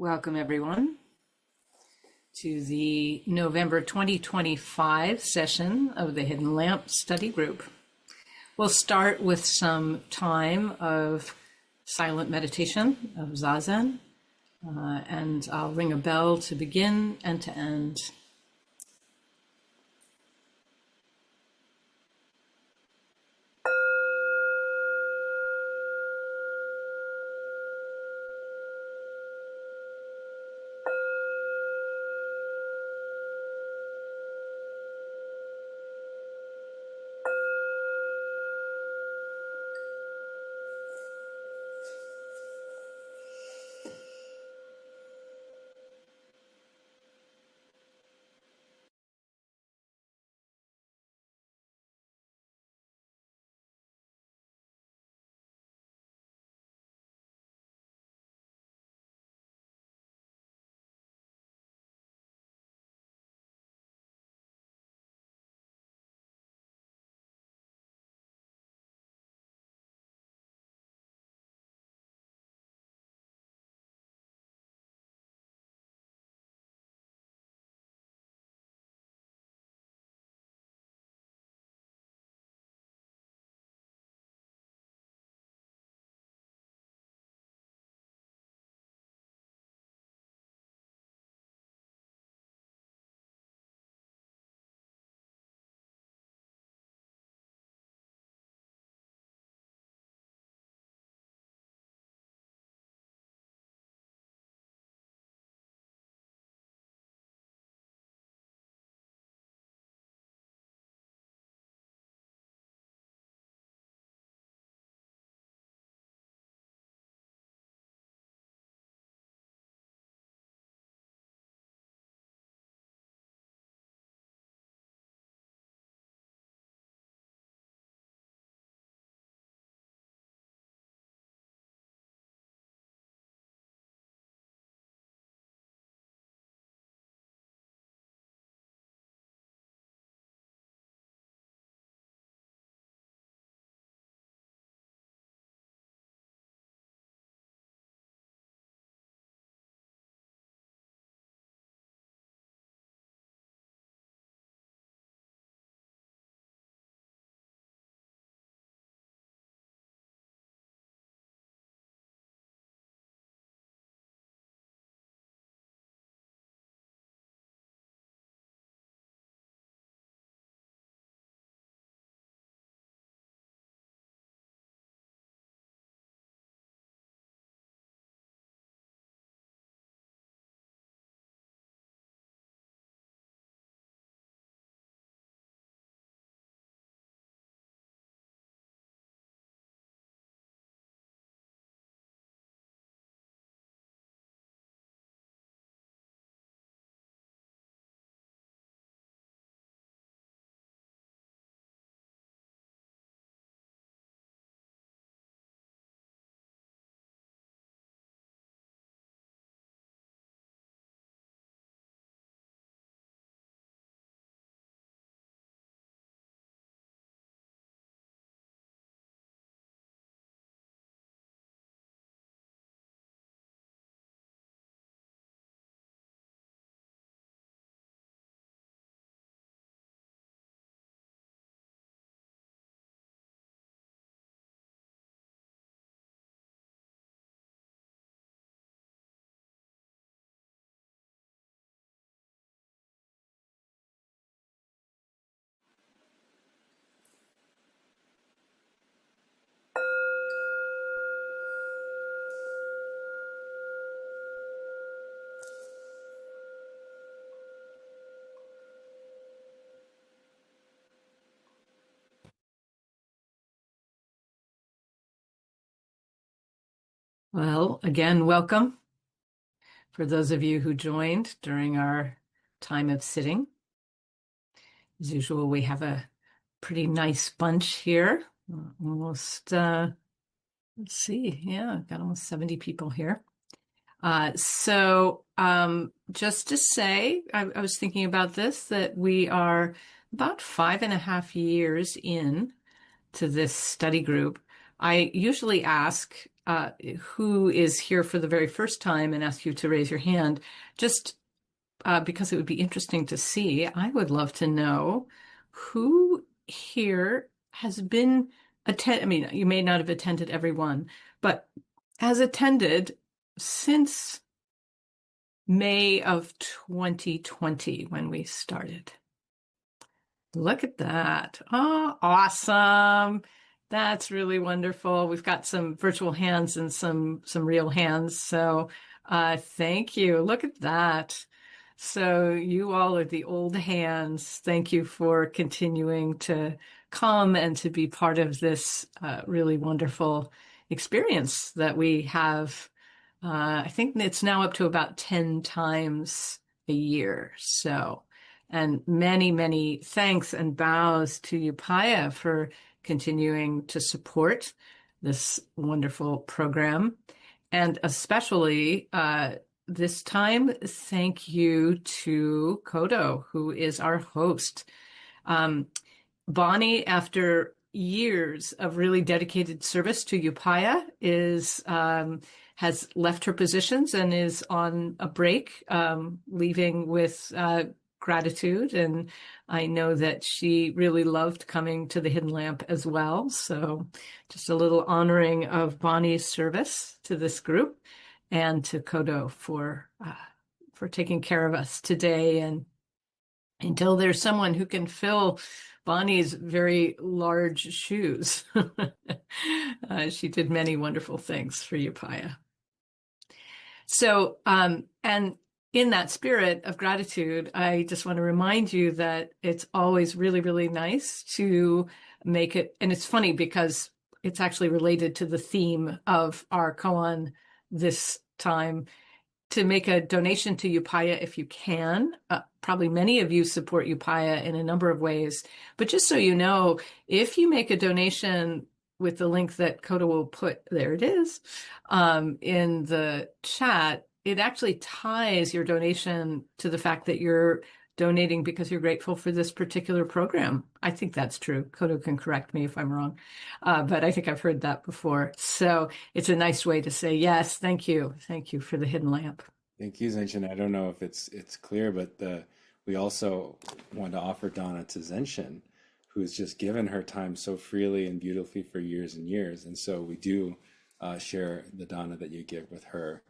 Welcome, everyone, to the November 2025 session of the Hidden Lamp Study Group. We'll start with some time of silent meditation, of Zazen, and I'll ring a bell to begin and to end. Well, again, welcome for those of you who joined during our time of sitting. As usual, we have a pretty nice bunch here. Almost, let's see, yeah, got almost 70 people here. Just to say, I was thinking about this, that we are about 5.5 years in to this study group. I usually ask who is here for the very first time and ask you to raise your hand, just because it would be interesting to see. I would love to know who here has been I mean, you may not have attended every one, but has attended since May of 2020 when we started. Look at that. Oh, awesome. That's really wonderful. We've got some virtual hands and some real hands. So thank you. Look at that. So you all are the old hands. Thank you for continuing to come and to be part of this really wonderful experience that we have. I think it's now up to about 10 times a year. So, and many, many thanks and bows to Upaya for continuing to support this wonderful program. And especially this time, thank you to Kodo, who is our host. Bonnie, after years of really dedicated service to Upaya, has left her positions and is on a break, leaving with gratitude. And I know that she really loved coming to the Hidden Lamp as well. So just a little honoring of Bonnie's service to this group and to Kodo for taking care of us today. And until there's someone who can fill Bonnie's very large shoes. She did many wonderful things for Upaya. So, and in that spirit of gratitude, I just want to remind you that it's always really, really nice to make it. And it's funny because it's actually related to the theme of our koan this time, to make a donation to Upaya if you can. Probably many of you support Upaya in a number of ways. But just so you know, if you make a donation with the link that Koda will put, there it is, in the chat, it actually ties your donation to the fact that you're donating because you're grateful for this particular program. I think that's true. Kodo can correct me if I'm wrong, but I think I've heard that before. So it's a nice way to say, yes, thank you. Thank you for the Hidden Lamp. Thank you, Zenshin. I don't know if it's clear, but we also want to offer Donna to Zenshin, who has just given her time so freely and beautifully for years and years. And so we do share the Donna that you give with her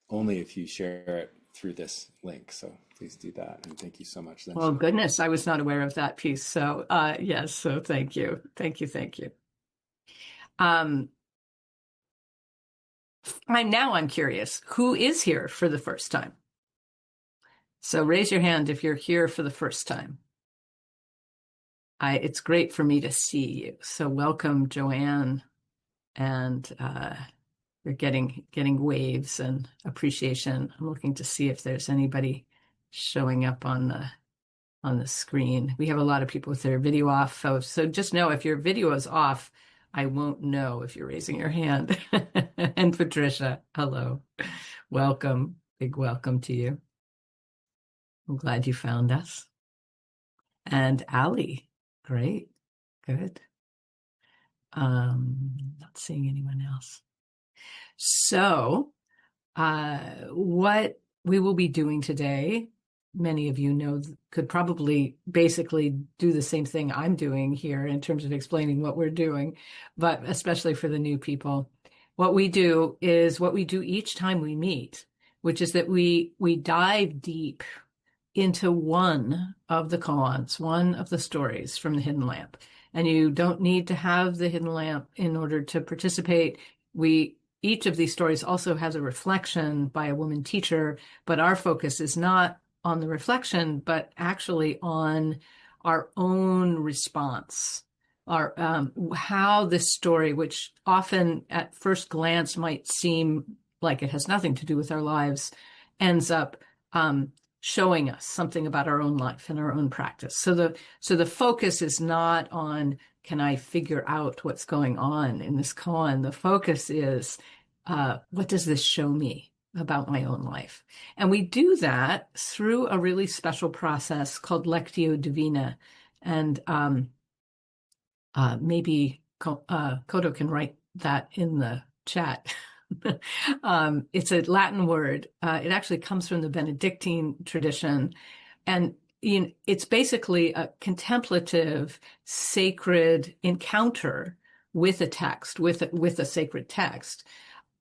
only if you share it through this link. So please do that. And thank you so much, Zenshin. Oh, goodness. I was not aware of that piece. So yes. So thank you. Thank you. Thank you. I'm curious, who is here for the first time? So raise your hand if you're here for the first time. It's great for me to see you. So welcome, Joanne. And you're getting waves and appreciation. I'm looking to see if there's anybody showing up on the screen. We have a lot of people with their video off. So just know if your video is off, I won't know if you're raising your hand. And Patricia, hello. Welcome. Big welcome to you. I'm glad you found us. And Ali, great. Good. Not seeing anyone else. So what we will be doing today, many of you know, could probably basically do the same thing I'm doing here in terms of explaining what we're doing, but especially for the new people. What we do is what we do each time we meet, which is that we dive deep into one of the koans, one of the stories from the Hidden Lamp. And you don't need to have the Hidden Lamp in order to participate. Each of these stories also has a reflection by a woman teacher, but our focus is not on the reflection, but actually on our own response, how this story, which often at first glance might seem like it has nothing to do with our lives, ends up showing us something about our own life and our own practice. So the focus is not on, can I figure out what's going on in this koan? The focus is, what does this show me about my own life? And we do that through a really special process called Lectio Divina. And maybe Kodo can write that in the chat. It's a Latin word. It actually comes from the Benedictine tradition. And it's basically a contemplative, sacred encounter with a text, with a sacred text.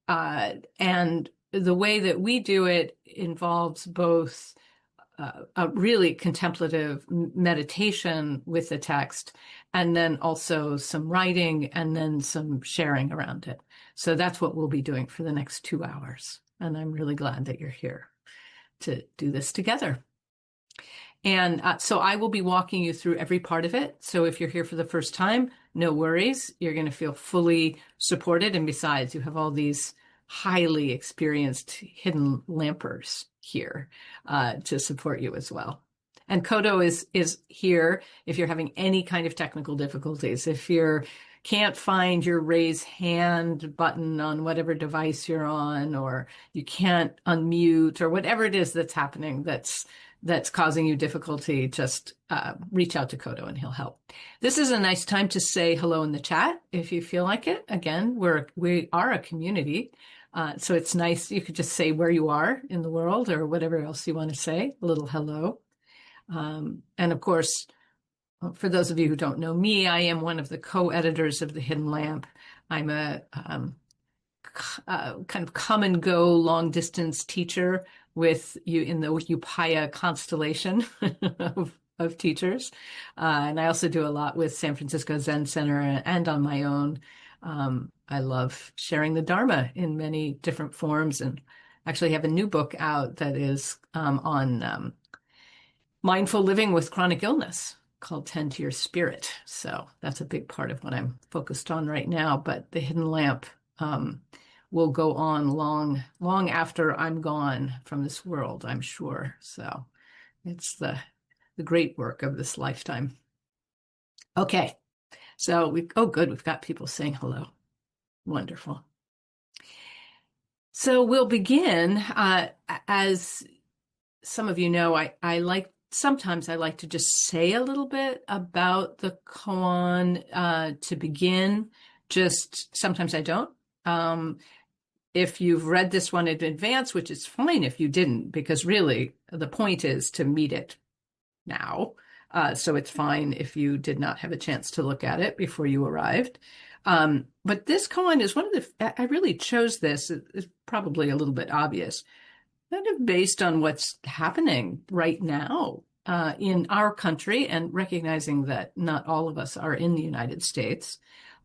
And the way that we do it involves both a really contemplative meditation with the text, and then also some writing, and then some sharing around it. So that's what we'll be doing for the next 2 hours. And I'm really glad that you're here to do this together. And so I will be walking you through every part of it. So if you're here for the first time, no worries. You're going to feel fully supported. And besides, you have all these highly experienced hidden lampers here to support you as well. And Kodo is here if you're having any kind of technical difficulties. If you can't find your raise hand button on whatever device you're on, or you can't unmute, or whatever it is that's happening that's causing you difficulty, just reach out to Kodo and he'll help. This is a nice time to say hello in the chat if you feel like it. Again, we are a community. So it's nice. You could just say where you are in the world or whatever else you want to say, a little hello. And of course, for those of you who don't know me, I am one of the co-editors of The Hidden Lamp. I'm a kind of come and go long distance teacher with you in the Upaya constellation of teachers. And I also do a lot with San Francisco Zen Center and on my own. I love sharing the Dharma in many different forms, and actually have a new book out that is on mindful living with chronic illness called Tend to Your Spirit. So that's a big part of what I'm focused on right now. But The Hidden Lamp will go on long after I'm gone from this world, I'm sure. So it's the great work of this lifetime. Okay. So we've got people saying hello. Wonderful. So we'll begin. As some of you know, sometimes I like to just say a little bit about the koan to begin. Just sometimes I don't. If you've read this one in advance, which is fine if you didn't, because really the point is to meet it now. So it's fine if you did not have a chance to look at it before you arrived. But this koan is I really chose this, it's probably a little bit obvious, kind of based on what's happening right now in our country, and recognizing that not all of us are in the United States,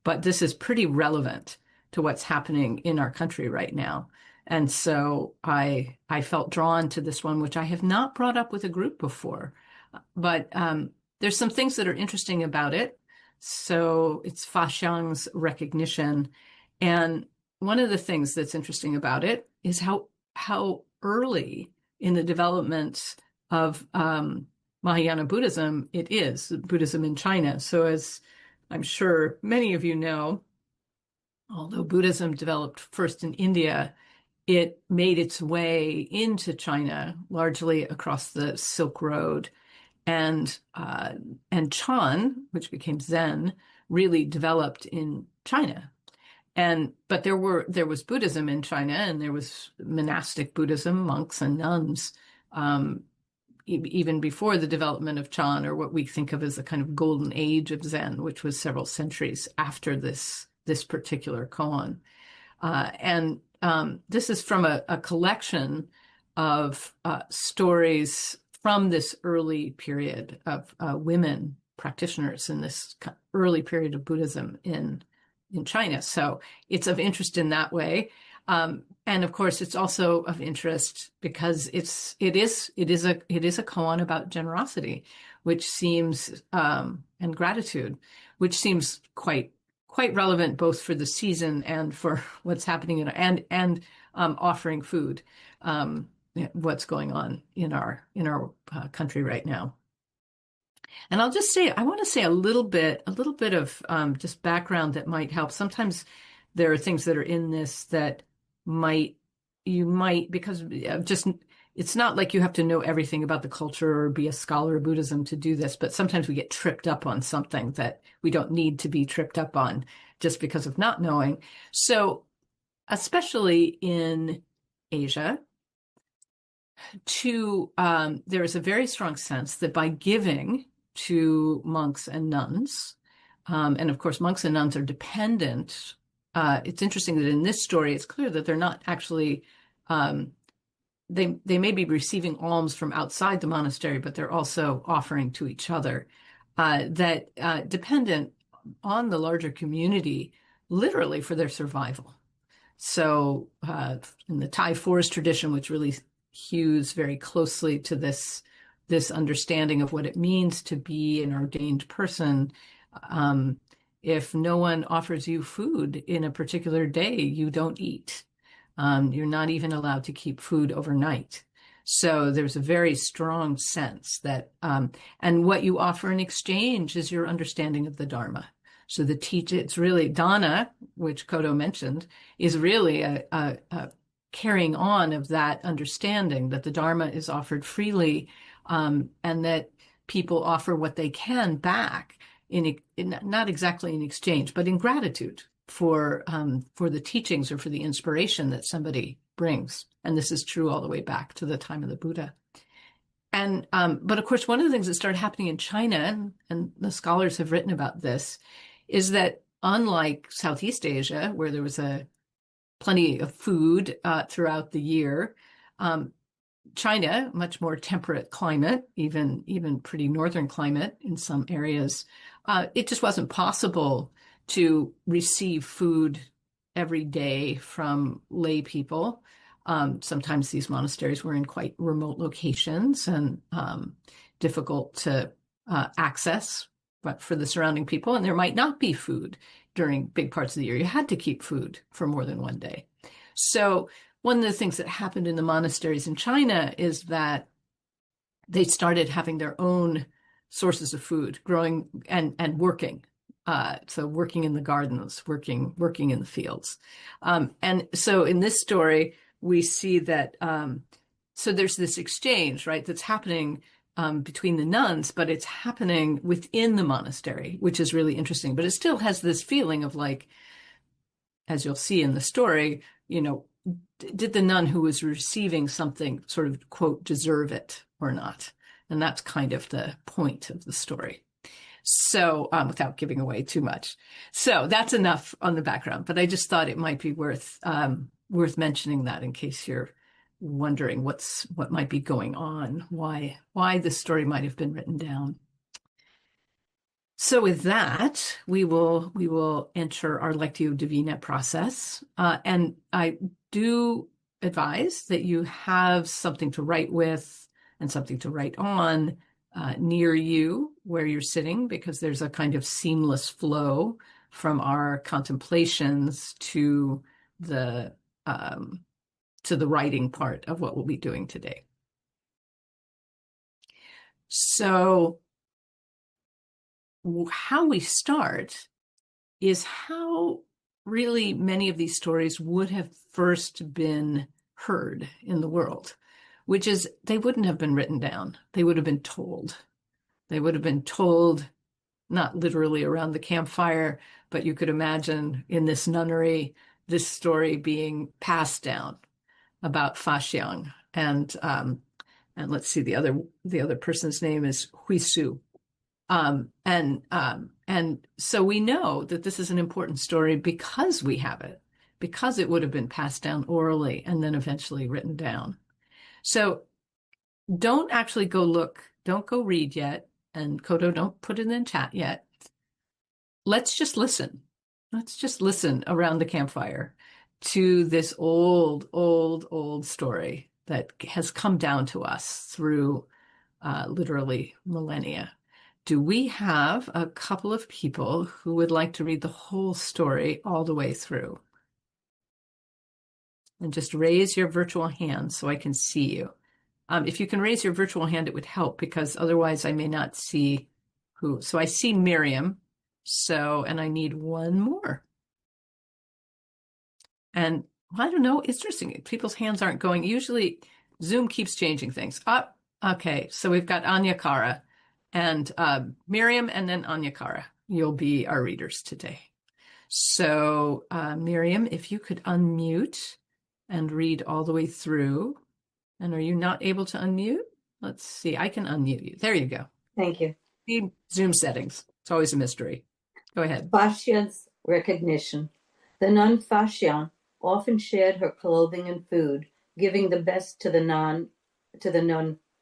but this is pretty relevant to what's happening in our country right now. And so I felt drawn to this one, which I have not brought up with a group before. But there's some things that are interesting about it. So it's Faxiang's recognition. And one of the things that's interesting about it is how early in the development of Mahayana Buddhism it is, Buddhism in China. So as I'm sure many of you know, although Buddhism developed first in India, it made its way into China, largely across the Silk Road. And Chan, which became Zen, really developed in China. But there was Buddhism in China, and there was monastic Buddhism, monks and nuns, even before the development of Chan, or what we think of as the kind of golden age of Zen, which was several centuries after this particular koan. This is from a collection of stories from this early period of women practitioners in this early period of Buddhism in China. So it's of interest in that way. And of course, it's also of interest because it is a koan about generosity, which seems and gratitude, which seems quite relevant both for the season and for what's happening and offering food. What's going on in our country right now. And I'll just say, I want to say a little bit of just background that might help. Sometimes there are things that are in this that you might, because just, it's not like you have to know everything about the culture or be a scholar of Buddhism to do this, but sometimes we get tripped up on something that we don't need to be tripped up on just because of not knowing. So especially in Asia, there is a very strong sense that by giving to monks and nuns, and of course, monks and nuns are dependent. It's interesting that in this story, it's clear that they're not actually, they may be receiving alms from outside the monastery, but they're also offering to each other, dependent on the larger community, literally for their survival. So in the Thai forest tradition, which really hews very closely to this understanding of what it means to be an ordained person, if no one offers you food in a particular day, you don't eat. You're not even allowed to keep food overnight. So there's a very strong sense that, and what you offer in exchange is your understanding of the Dharma. So it's really Dana, which Kodo mentioned, is really a carrying on of that understanding that the Dharma is offered freely, and that people offer what they can back in not exactly in exchange, but in gratitude for the teachings or for the inspiration that somebody brings. And this is true all the way back to the time of the Buddha. And but of course, one of the things that started happening in China, and the scholars have written about this, is that unlike Southeast Asia, where there was plenty of food throughout the year, China, much more temperate climate, even pretty northern climate in some areas, it just wasn't possible to receive food every day from lay people. Sometimes these monasteries were in quite remote locations and difficult to access, but for the surrounding people, and there might not be food during big parts of the year. You had to keep food for more than one day. So one of the things that happened in the monasteries in China is that they started having their own sources of food, growing and working. So working in the gardens, working in the fields. And so in this story, we see that, so there's this exchange, right, that's happening between the nuns, but it's happening within the monastery, which is really interesting. But it still has this feeling of like, as you'll see in the story, did the nun who was receiving something sort of, quote, deserve it or not? And that's kind of the point of the story. So without giving away too much. So that's enough on the background, but I just thought it might be worth mentioning that in case you're wondering what might be going on, why this story might have been written down. So with that, we will enter our Lectio Divina process. And I do advise that you have something to write with and something to write on near you where you're sitting, because there's a kind of seamless flow from our contemplations to the writing part of what we'll be doing today. So how we start is how really many of these stories would have first been heard in the world, which is they wouldn't have been written down. They would have been told. They would have been told, not literally around the campfire, but you could imagine in this nunnery, this story being passed down about Faxiang. And let's see, the other person's name is Huisu. And so we know that this is an important story because we have it, because it would have been passed down orally and then eventually written down. So don't actually go look, don't go read yet, and Kodo, don't put it in chat yet. Let's just listen. Let's just listen around the campfire to this old story that has come down to us through literally millennia. Do we have a couple of people who would like to read the whole story all the way through? And just raise your virtual hand so I can see you. If you can raise your virtual hand, it would help, because otherwise I may not see who. So I see Miriam. And I need one more. And I don't know, it's interesting. People's hands aren't going. Usually Zoom keeps changing things. Okay. So we've got Anya Kara and Miriam, and then Anya Kara. You'll be our readers today. So, Miriam, if you could unmute and read all the way through. And are you not able to unmute? Let's see. I can unmute you. There you go. Thank you. Need Zoom settings. It's always a mystery. Go ahead. Faxian's recognition. The nun Faxiang often shared her clothing and food, giving the best to the nun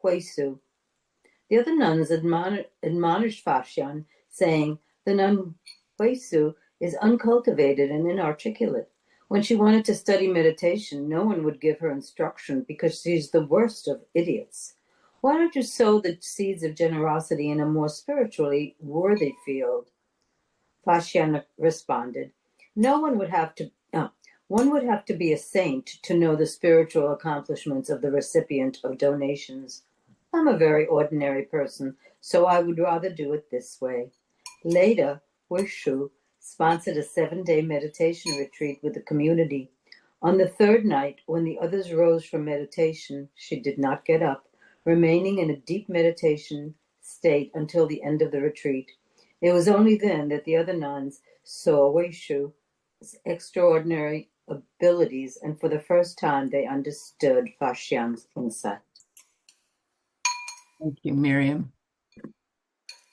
Huisu. The other nuns admonished Faxian, saying, "The nun Huisu is uncultivated and inarticulate. When she wanted to study meditation, no one would give her instruction because she's the worst of idiots. Why don't you sow the seeds of generosity in a more spiritually worthy field?" Faxian responded, One would have to be a saint to know the spiritual accomplishments of the recipient of donations. I'm a very ordinary person, so I would rather do it this way. Later, Huisu sponsored a 7-day meditation retreat with the community. On the third night, when the others rose from meditation, she did not get up, remaining in a deep meditation state until the end of the retreat. It was only then that the other nuns saw Huisu's extraordinary abilities, and for the first time they understood Faxiang's insight. Thank you, Miriam.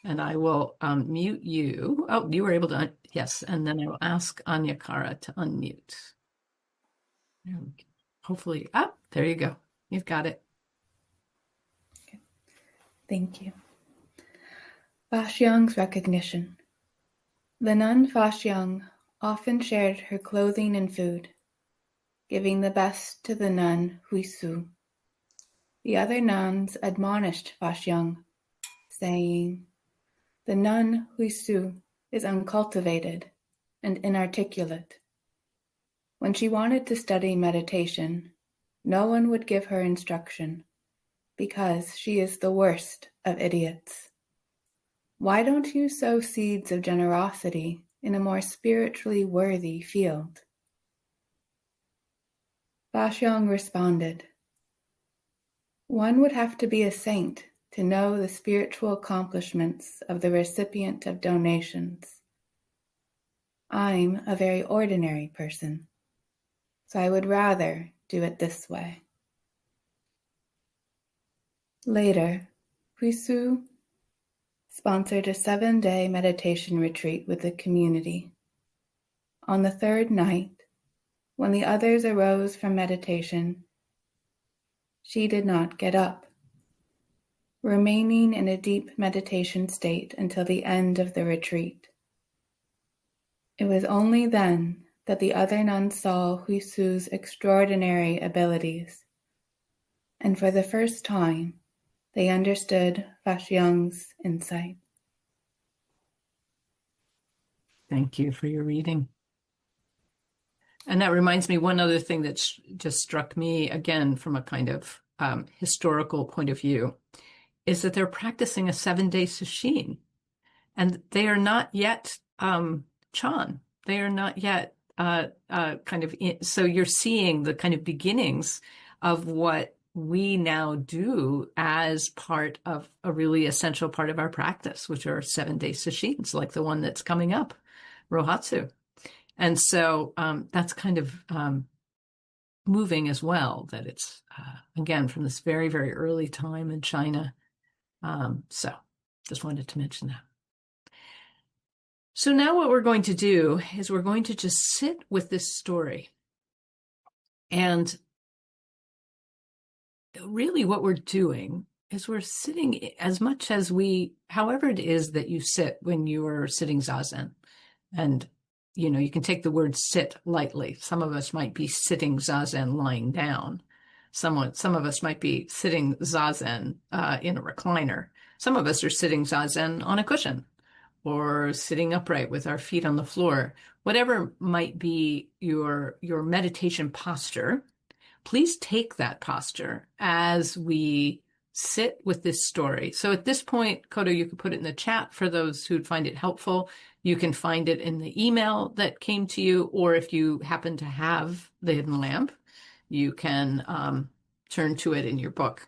And I will mute you. Oh, you were able to, yes. And then I will ask Anya Kara to unmute. Hopefully, there you go. You've got it. Okay. Thank you. Faxiang's recognition. The nun Faxiang often shared her clothing and food, giving the best to the nun Huisu. The other nuns admonished Faxiang, saying, "The nun Huisu is uncultivated and inarticulate. When she wanted to study meditation, no one would give her instruction because she is the worst of idiots. Why don't you sow seeds of generosity in a more spiritually worthy field?" Faxiang responded, "One would have to be a saint to know the spiritual accomplishments of the recipient of donations. I'm a very ordinary person, so I would rather do it this way." Later, Huisu sponsored a 7-day meditation retreat with the community. On the third night, when the others arose from meditation, she did not get up, remaining in a deep meditation state until the end of the retreat. It was only then that the other nuns saw Huisu's extraordinary abilities, and for the first time, they understood Faxiang's insight. Thank you for your reading. And that reminds me, one other thing that just struck me, again, from a kind of historical point of view, is that they're practicing a 7-day sesshin. And they are not yet Chan. They are not yet so you're seeing the kind of beginnings of what we now do as part of a really essential part of our practice, which are 7-day sesshins, like the one that's coming up, Rohatsu. And so that's kind of moving as well, that it's, again, from this very, very early time in China. So just wanted to mention that. So now what we're going to do is we're going to just sit with this story. And really what we're doing is we're sitting as much as however it is that you sit when you are sitting zazen. And, you can take the word sit lightly. Some of us might be sitting zazen lying down. Some of us might be sitting zazen in a recliner. Some of us are sitting zazen on a cushion or sitting upright with our feet on the floor. Whatever might be your meditation posture, please take that posture as we sit with this story. So at this point, Kodo, you could put it in the chat for those who'd find it helpful. You can find it in the email that came to you, or if you happen to have the Hidden Lamp, you can turn to it in your book.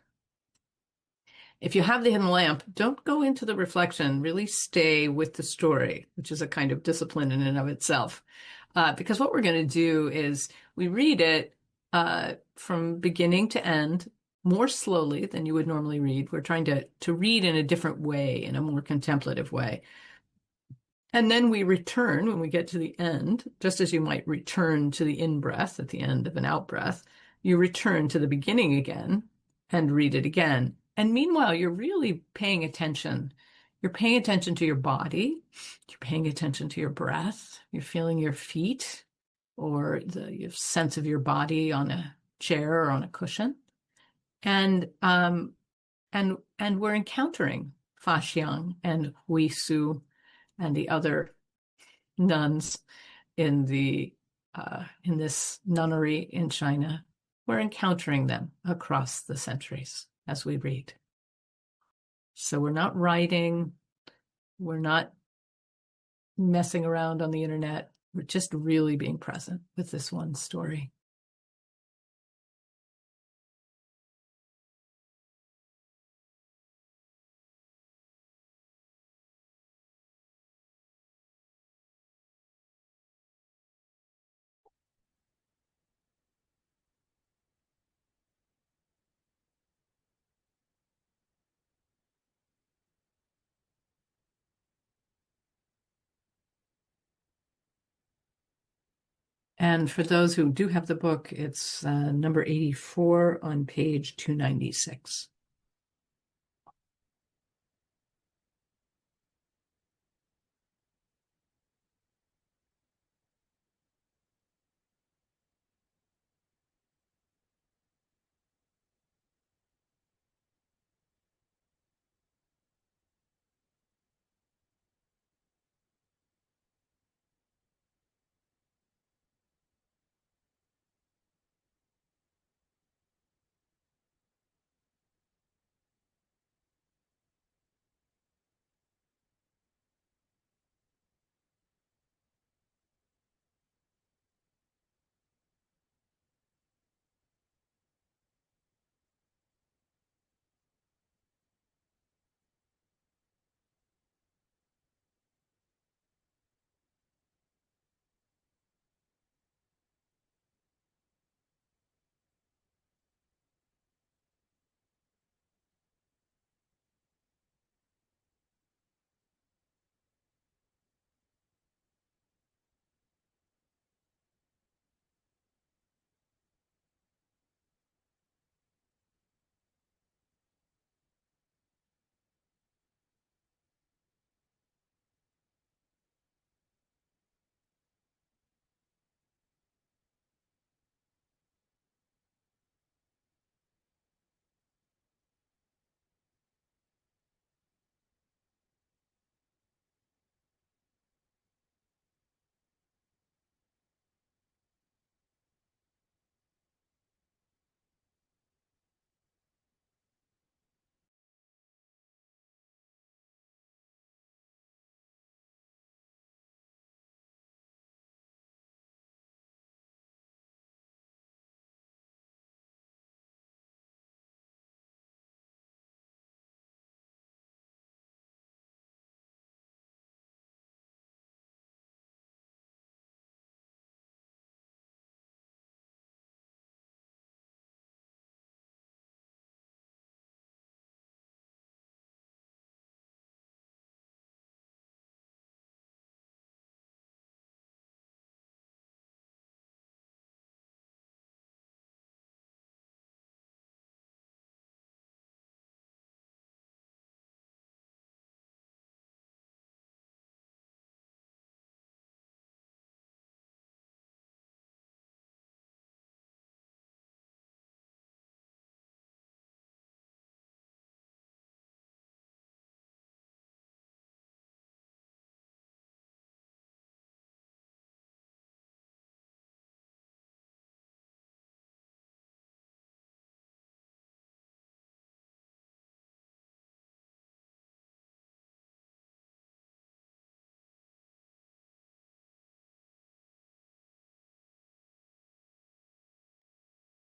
If you have the hidden lamp, don't go into the reflection. Really stay with the story, which is a kind of discipline in and of itself. Because what we're going to do is we read it from beginning to end more slowly than you would normally read. We're trying to read in a different way, in a more contemplative way. And then we return when we get to the end, just as you might return to the in-breath at the end of an out-breath. You return to the beginning again and read it again. And meanwhile, you're really paying attention. You're paying attention to your body. You're paying attention to your breath. You're feeling your feet or the sense of your body on a chair or on a cushion. And we're encountering Faxiang and Huisu and the other nuns in this nunnery in China. We're encountering them across the centuries as we read. So we're not writing, we're not messing around on the internet. We're just really being present with this one story. And for those who do have the book, it's number 84 on page 296.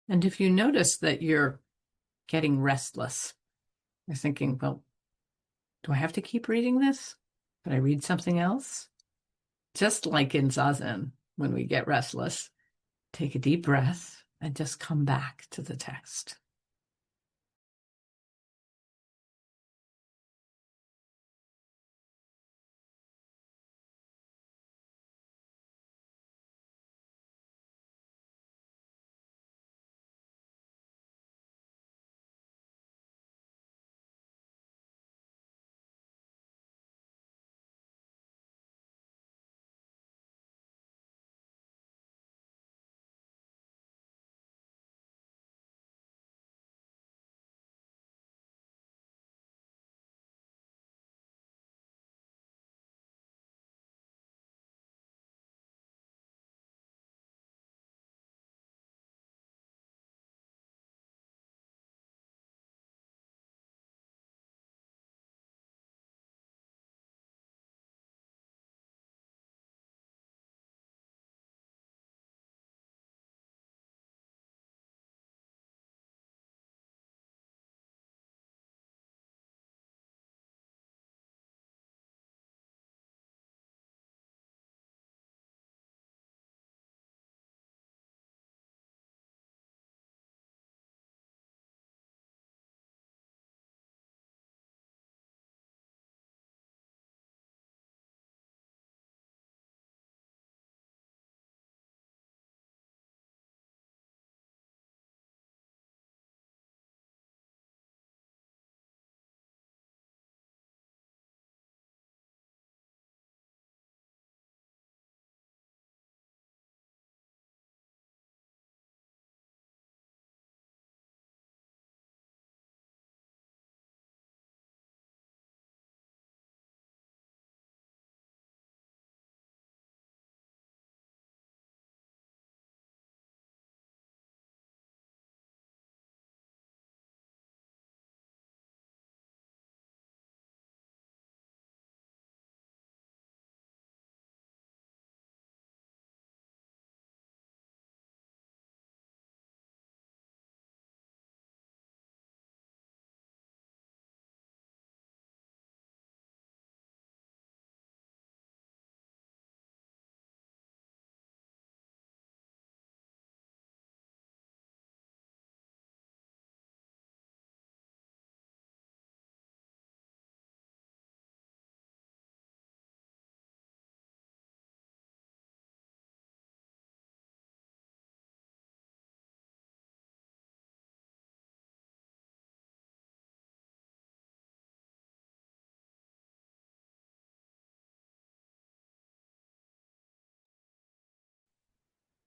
And if you notice that you're getting restless, You're thinking, well, do I have to keep reading this? Could I read something else? Just like in Zazen, when we get restless, take a deep breath and just come back to the text.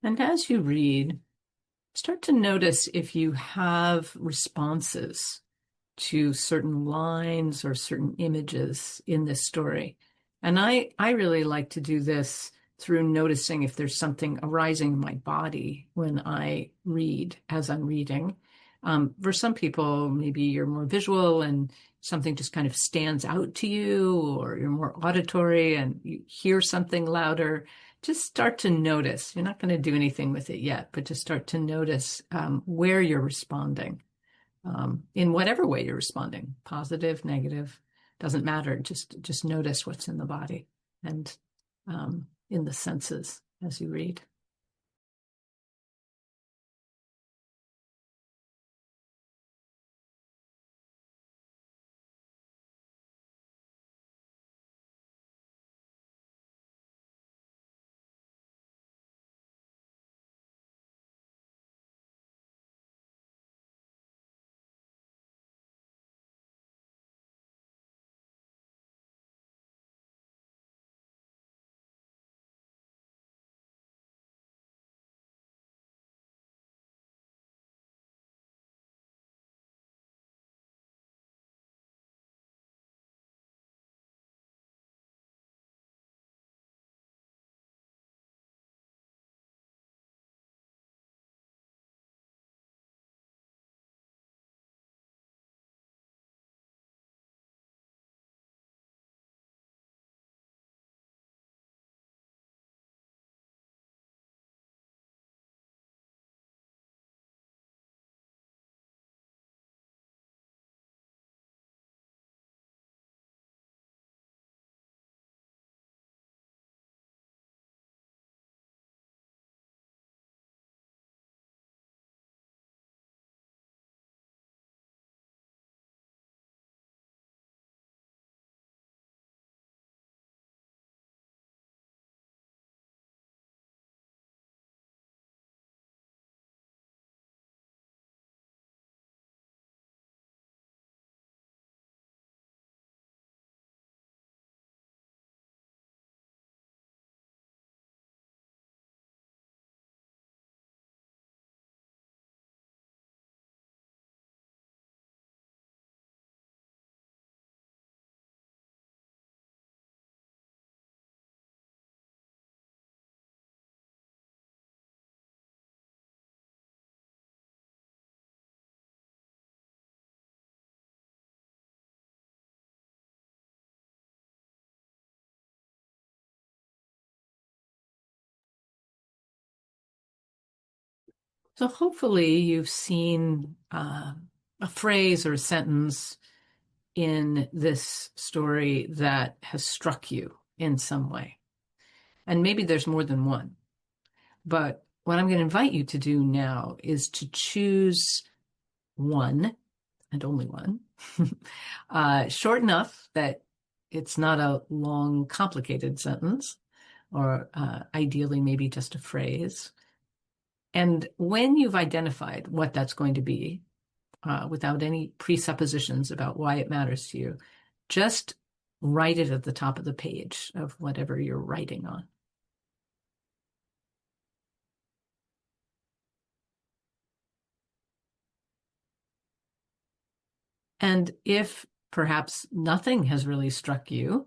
And as you read, start to notice if you have responses to certain lines or certain images in this story. And I really like to do this through noticing if there's something arising in my body when I read, as I'm reading. For some people, maybe you're more visual and something just kind of stands out to you, or you're more auditory and you hear something louder. Just start to notice. You're not going to do anything with it yet, but just start to notice where you're responding, in whatever way you're responding, positive, negative, doesn't matter. Just notice what's in the body and in the senses as you read. So hopefully you've seen a phrase or a sentence in this story that has struck you in some way. And maybe there's more than one. But what I'm going to invite you to do now is to choose one, and only one, short enough that it's not a long, complicated sentence, or ideally maybe just a phrase. And when you've identified what that's going to be, without any presuppositions about why it matters to you, just write it at the top of the page of whatever you're writing on. And if perhaps nothing has really struck you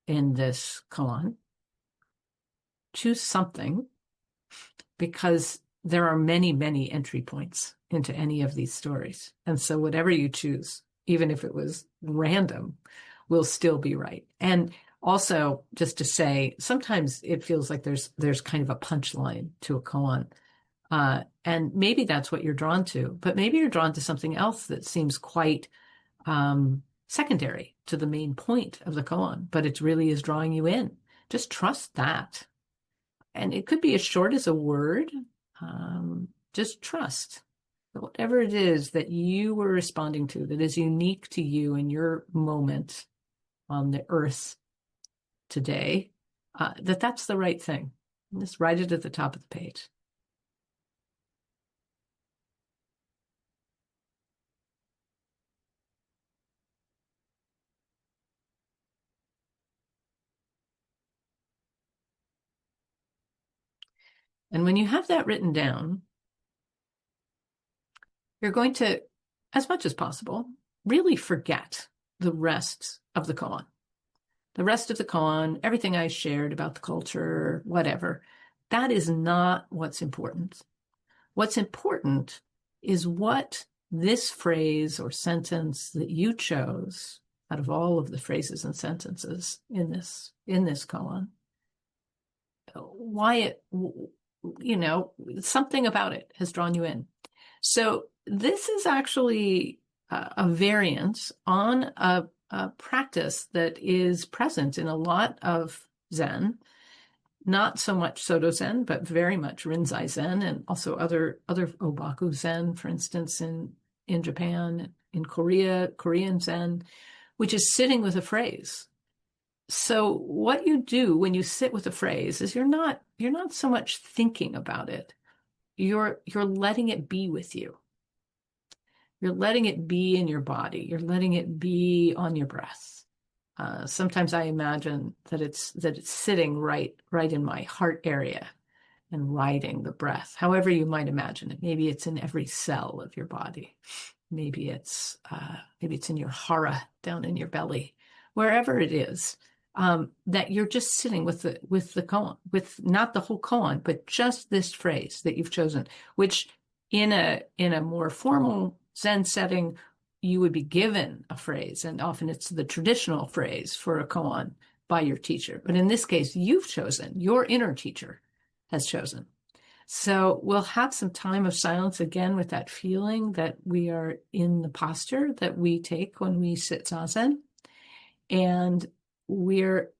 in this koan, choose something, because there are many, many entry points into any of these stories. And so whatever you choose, even if it was random, will still be right. And also, just to say, sometimes it feels like there's kind of a punchline to a koan. And maybe that's what you're drawn to, but maybe you're drawn to something else that seems quite secondary to the main point of the koan, but it really is drawing you in. Just trust that. And it could be as short as a word. Just trust that whatever it is that you were responding to that is unique to you in your moment on the earth today, that's the right thing. Just write it at the top of the page. And when you have that written down, you're going to, as much as possible, really forget the rest of the koan. The rest of the koan, everything I shared about the culture, whatever, that is not what's important. What's important is what this phrase or sentence that you chose out of all of the phrases and sentences in this koan, why it, something about it has drawn you in. So this is actually a variant on a practice that is present in a lot of Zen, not so much Soto Zen, but very much Rinzai Zen, and also other Obaku Zen, for instance, in Japan, in Korea, Korean Zen, which is sitting with a phrase. So what you do when you sit with a phrase is you're not so much thinking about it. You're letting it be with you. You're letting it be in your body. You're letting it be on your breath. Sometimes I imagine that it's sitting right in my heart area and riding the breath. However you might imagine it. Maybe it's in every cell of your body. Maybe it's in your hara down in your belly. Wherever it is, that you're just sitting with the koan, with not the whole koan, but just this phrase that you've chosen, which in a more formal Zen setting, you would be given a phrase, and often it's the traditional phrase for a koan by your teacher. But in this case, you've chosen, your inner teacher has chosen. So we'll have some time of silence again with that feeling that we are in the posture that we take when we sit zazen, and we're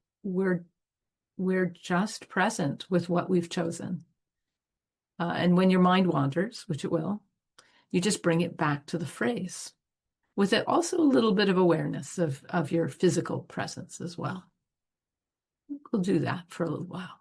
just present with what we've chosen. And when your mind wanders, which it will, you just bring it back to the phrase, with it also a little bit of awareness of your physical presence as well. We'll do that for a little while.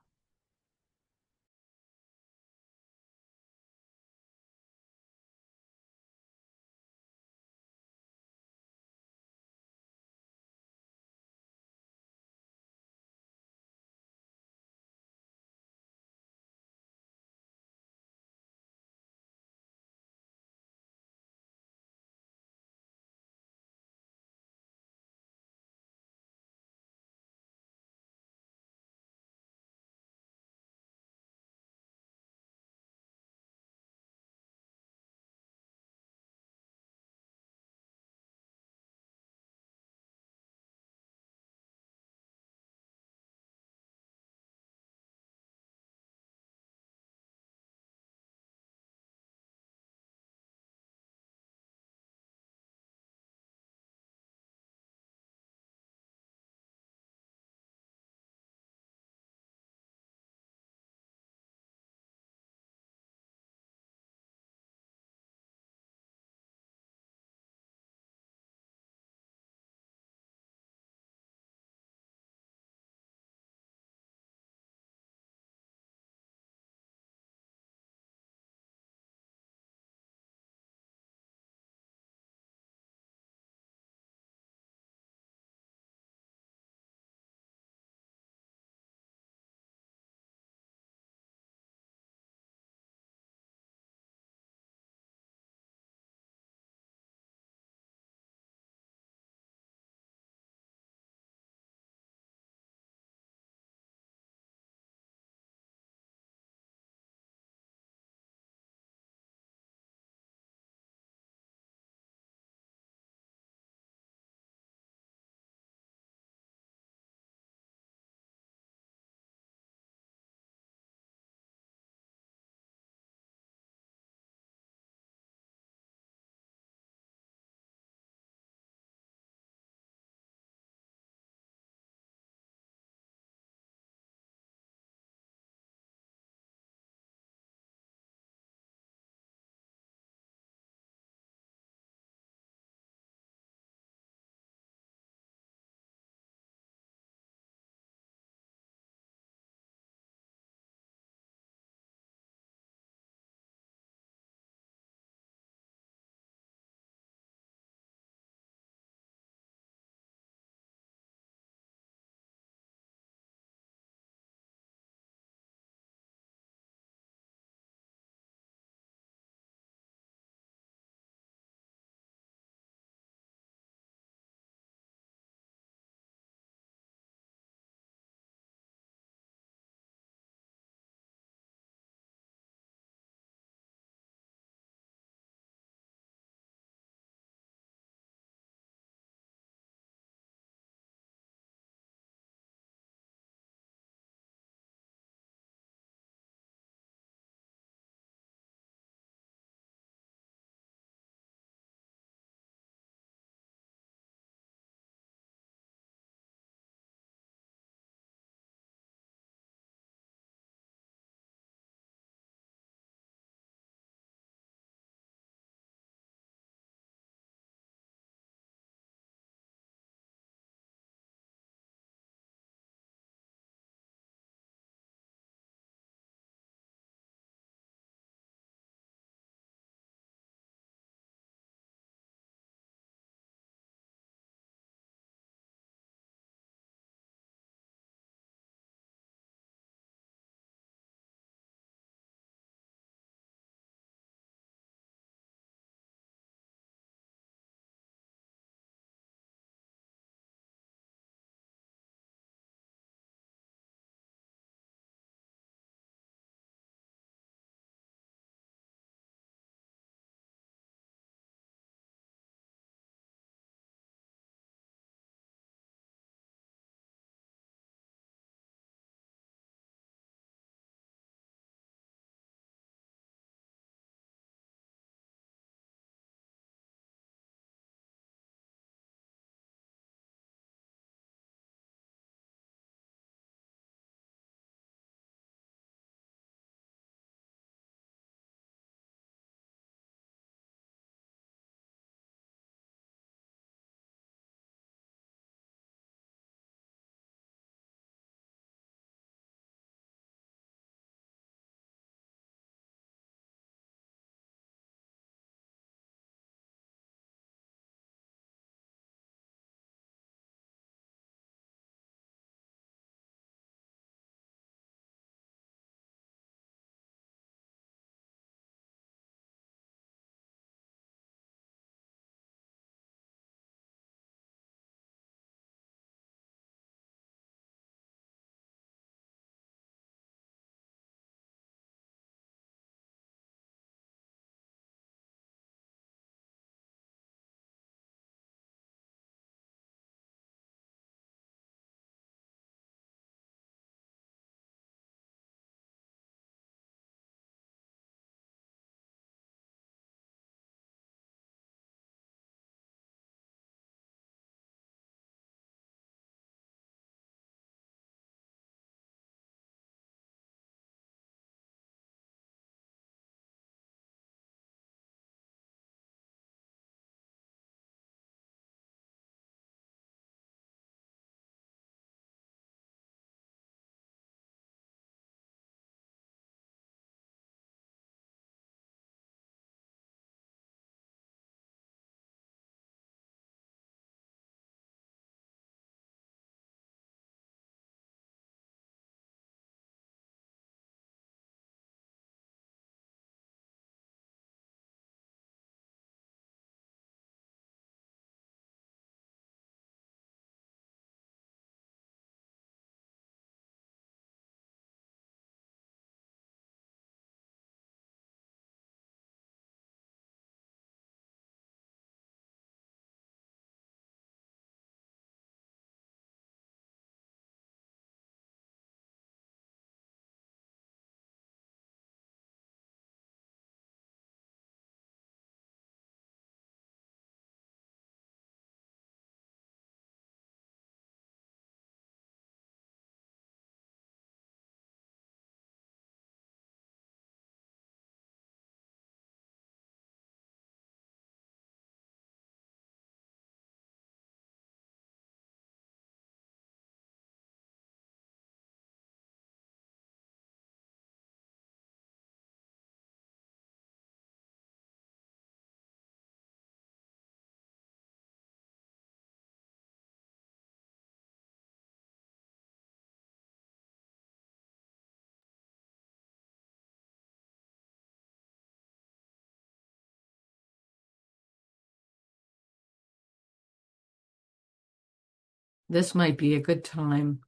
this might be a good time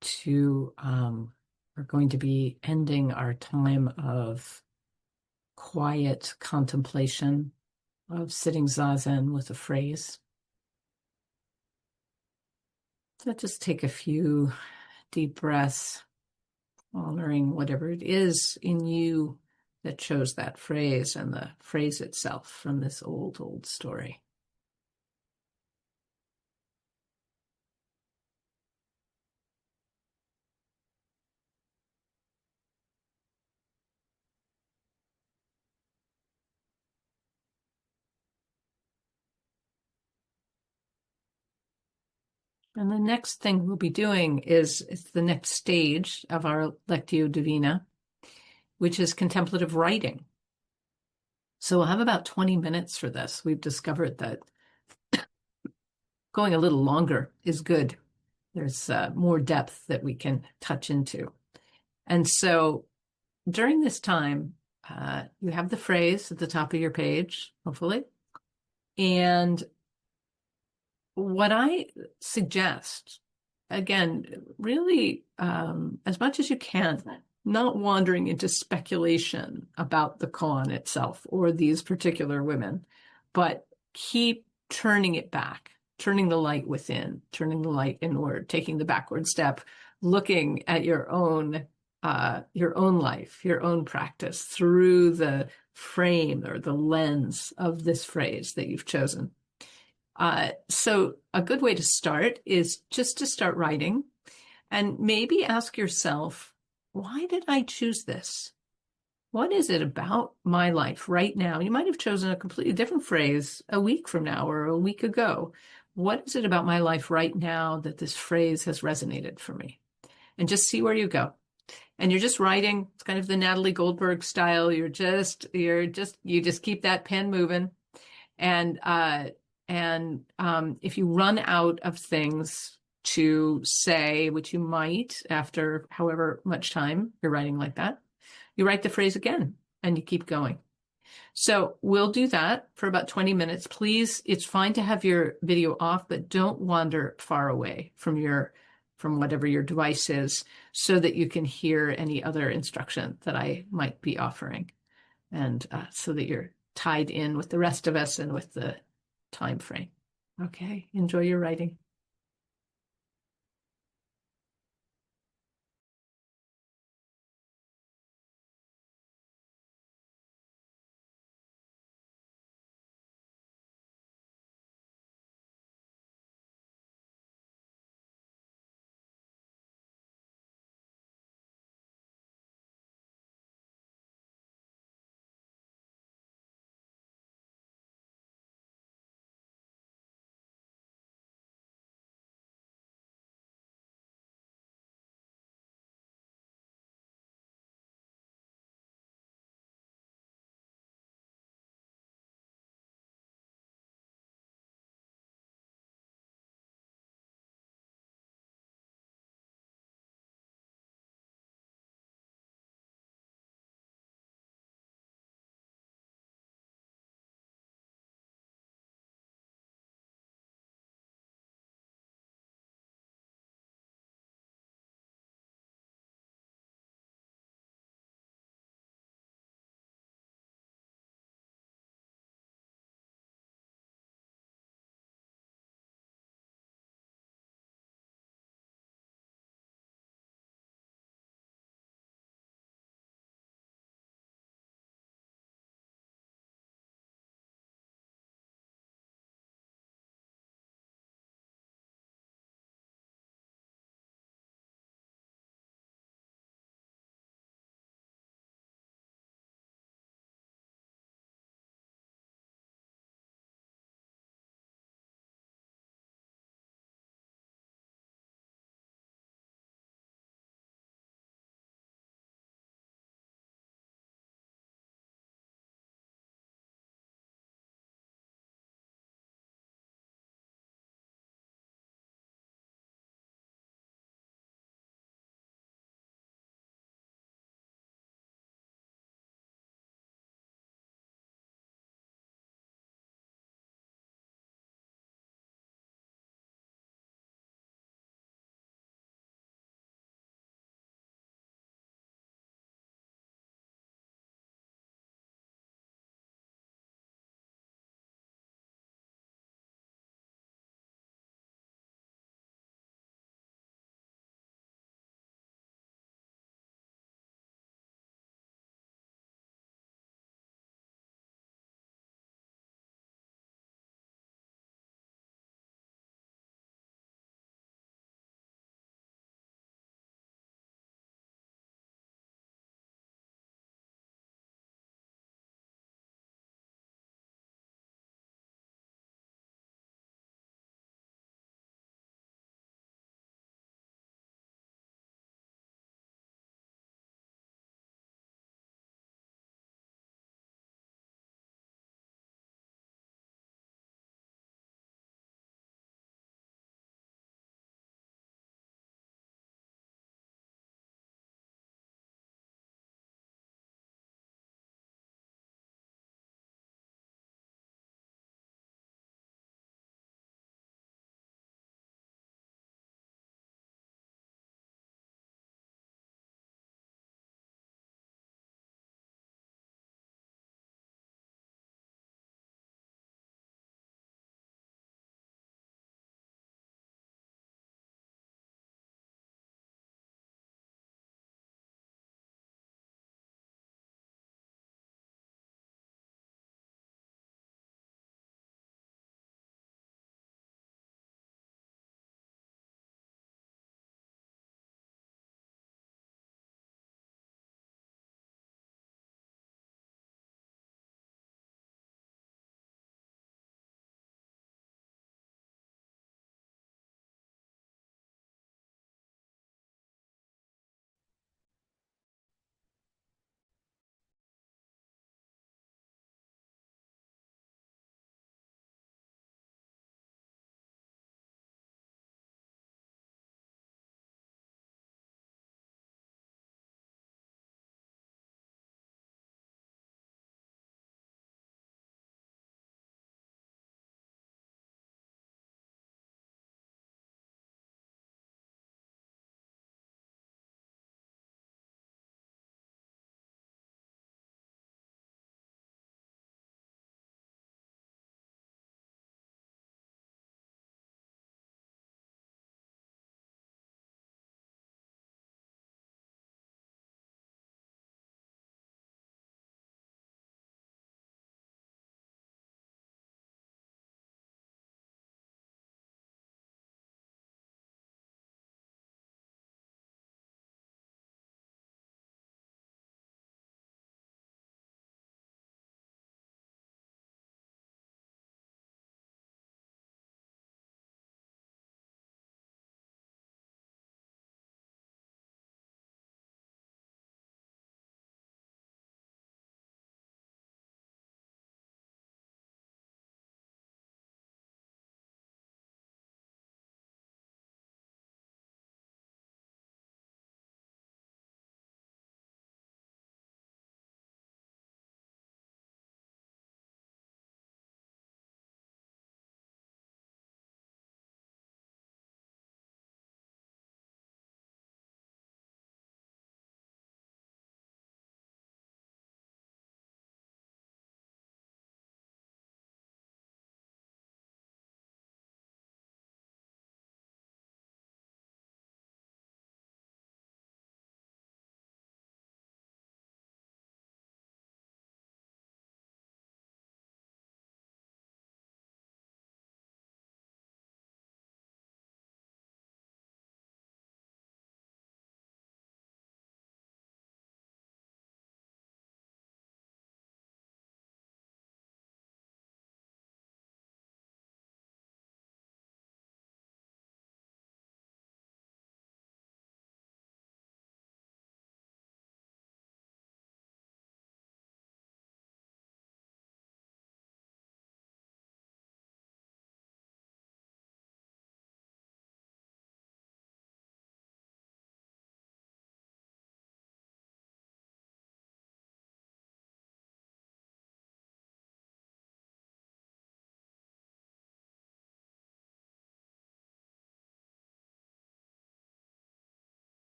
to, we're going to be ending our time of quiet contemplation, of sitting zazen with a phrase. So just take a few deep breaths, honoring whatever it is in you that chose that phrase and the phrase itself from this old, old story. And the next thing we'll be doing is it's the next stage of our Lectio Divina, which is contemplative writing. So we'll have about 20 minutes for this. We've discovered that going a little longer is good. There's more depth that we can touch into. And so during this time, you have the phrase at the top of your page, hopefully. And what I suggest, again, really, as much as you can, not wandering into speculation about the koan itself or these particular women, but keep turning it back, turning the light within, turning the light inward, taking the backward step, looking at your own life, your own practice through the frame or the lens of this phrase that you've chosen. So a good way to start is just to start writing and maybe ask yourself, why did I choose this? What is it about my life right now? You might have chosen a completely different phrase a week from now or a week ago. What is it about my life right now that this phrase has resonated for me? And just see where you go. And you're just writing. It's kind of the Natalie Goldberg style. You just keep that pen moving. And if you run out of things to say, which you might after however much time you're writing like that, you write the phrase again and you keep going. So we'll do that for about 20 minutes. Please, it's fine to have your video off, but don't wander far away from whatever your device is so that you can hear any other instruction that I might be offering. And so that you're tied in with the rest of us and with the time frame. Okay, enjoy your writing.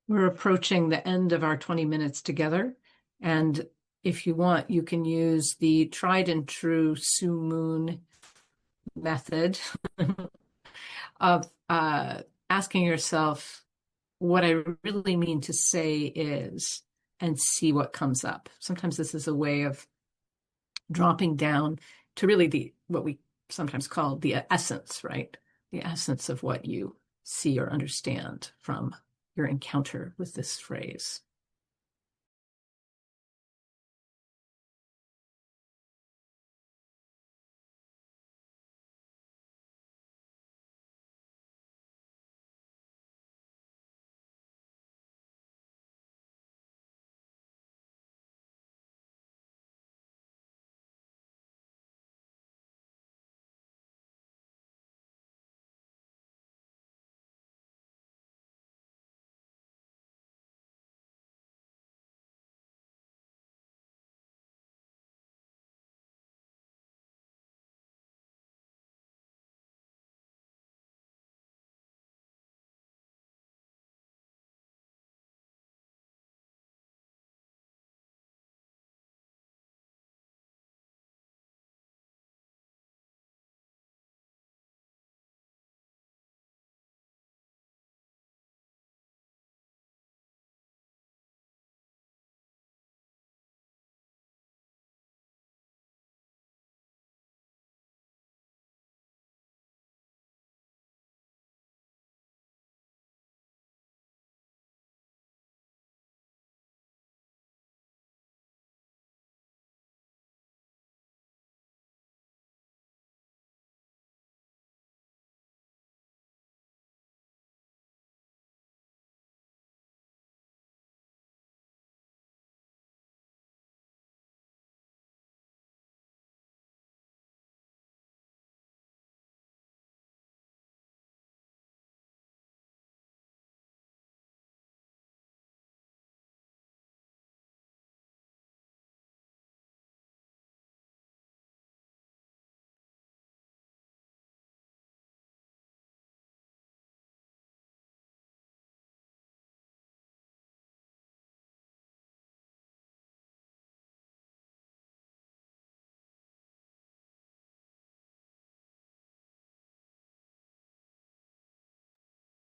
We're approaching the end of our 20 minutes together. And if you want, you can use the tried and true Su Moon method of asking yourself what I really mean to say is, and see what comes up. Sometimes this is a way of dropping down to really what we sometimes call the essence, right? The essence of what you see or understand from your encounter with this phrase.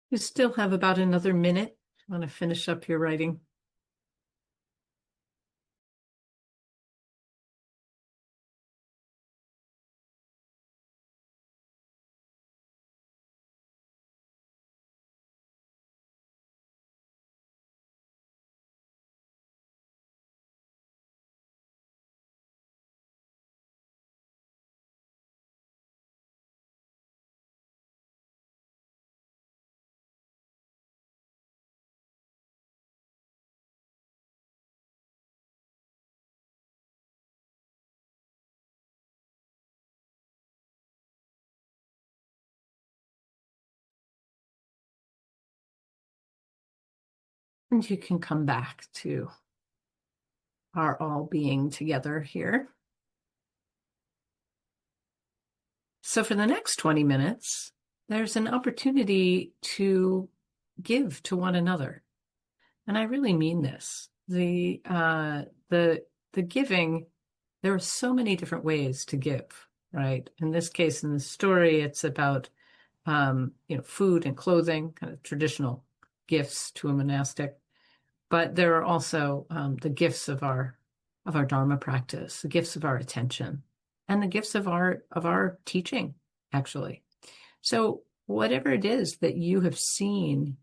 You still have about another minute. I want to finish up your writing. And you can come back to our all being together here. So for the next 20 minutes, there's an opportunity to give to one another. And I really mean this. The giving, there are so many different ways to give, right? In this case, in this story, it's about food and clothing, kind of traditional gifts to a monastic. But there are also the gifts of our Dharma practice, the gifts of our attention, and the gifts of our teaching, actually. So whatever it is that you have seen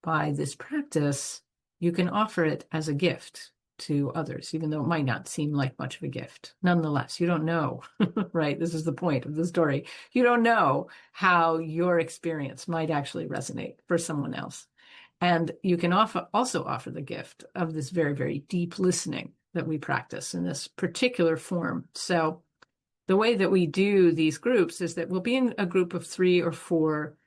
by this practice, you can offer it as a gift to others, even though it might not seem like much of a gift. Nonetheless, you don't know, right? This is the point of the story. You don't know how your experience might actually resonate for someone else. And you can also offer the gift of this very, very deep listening that we practice in this particular form. So the way that we do these groups is that we'll be in a group of 3 or 4,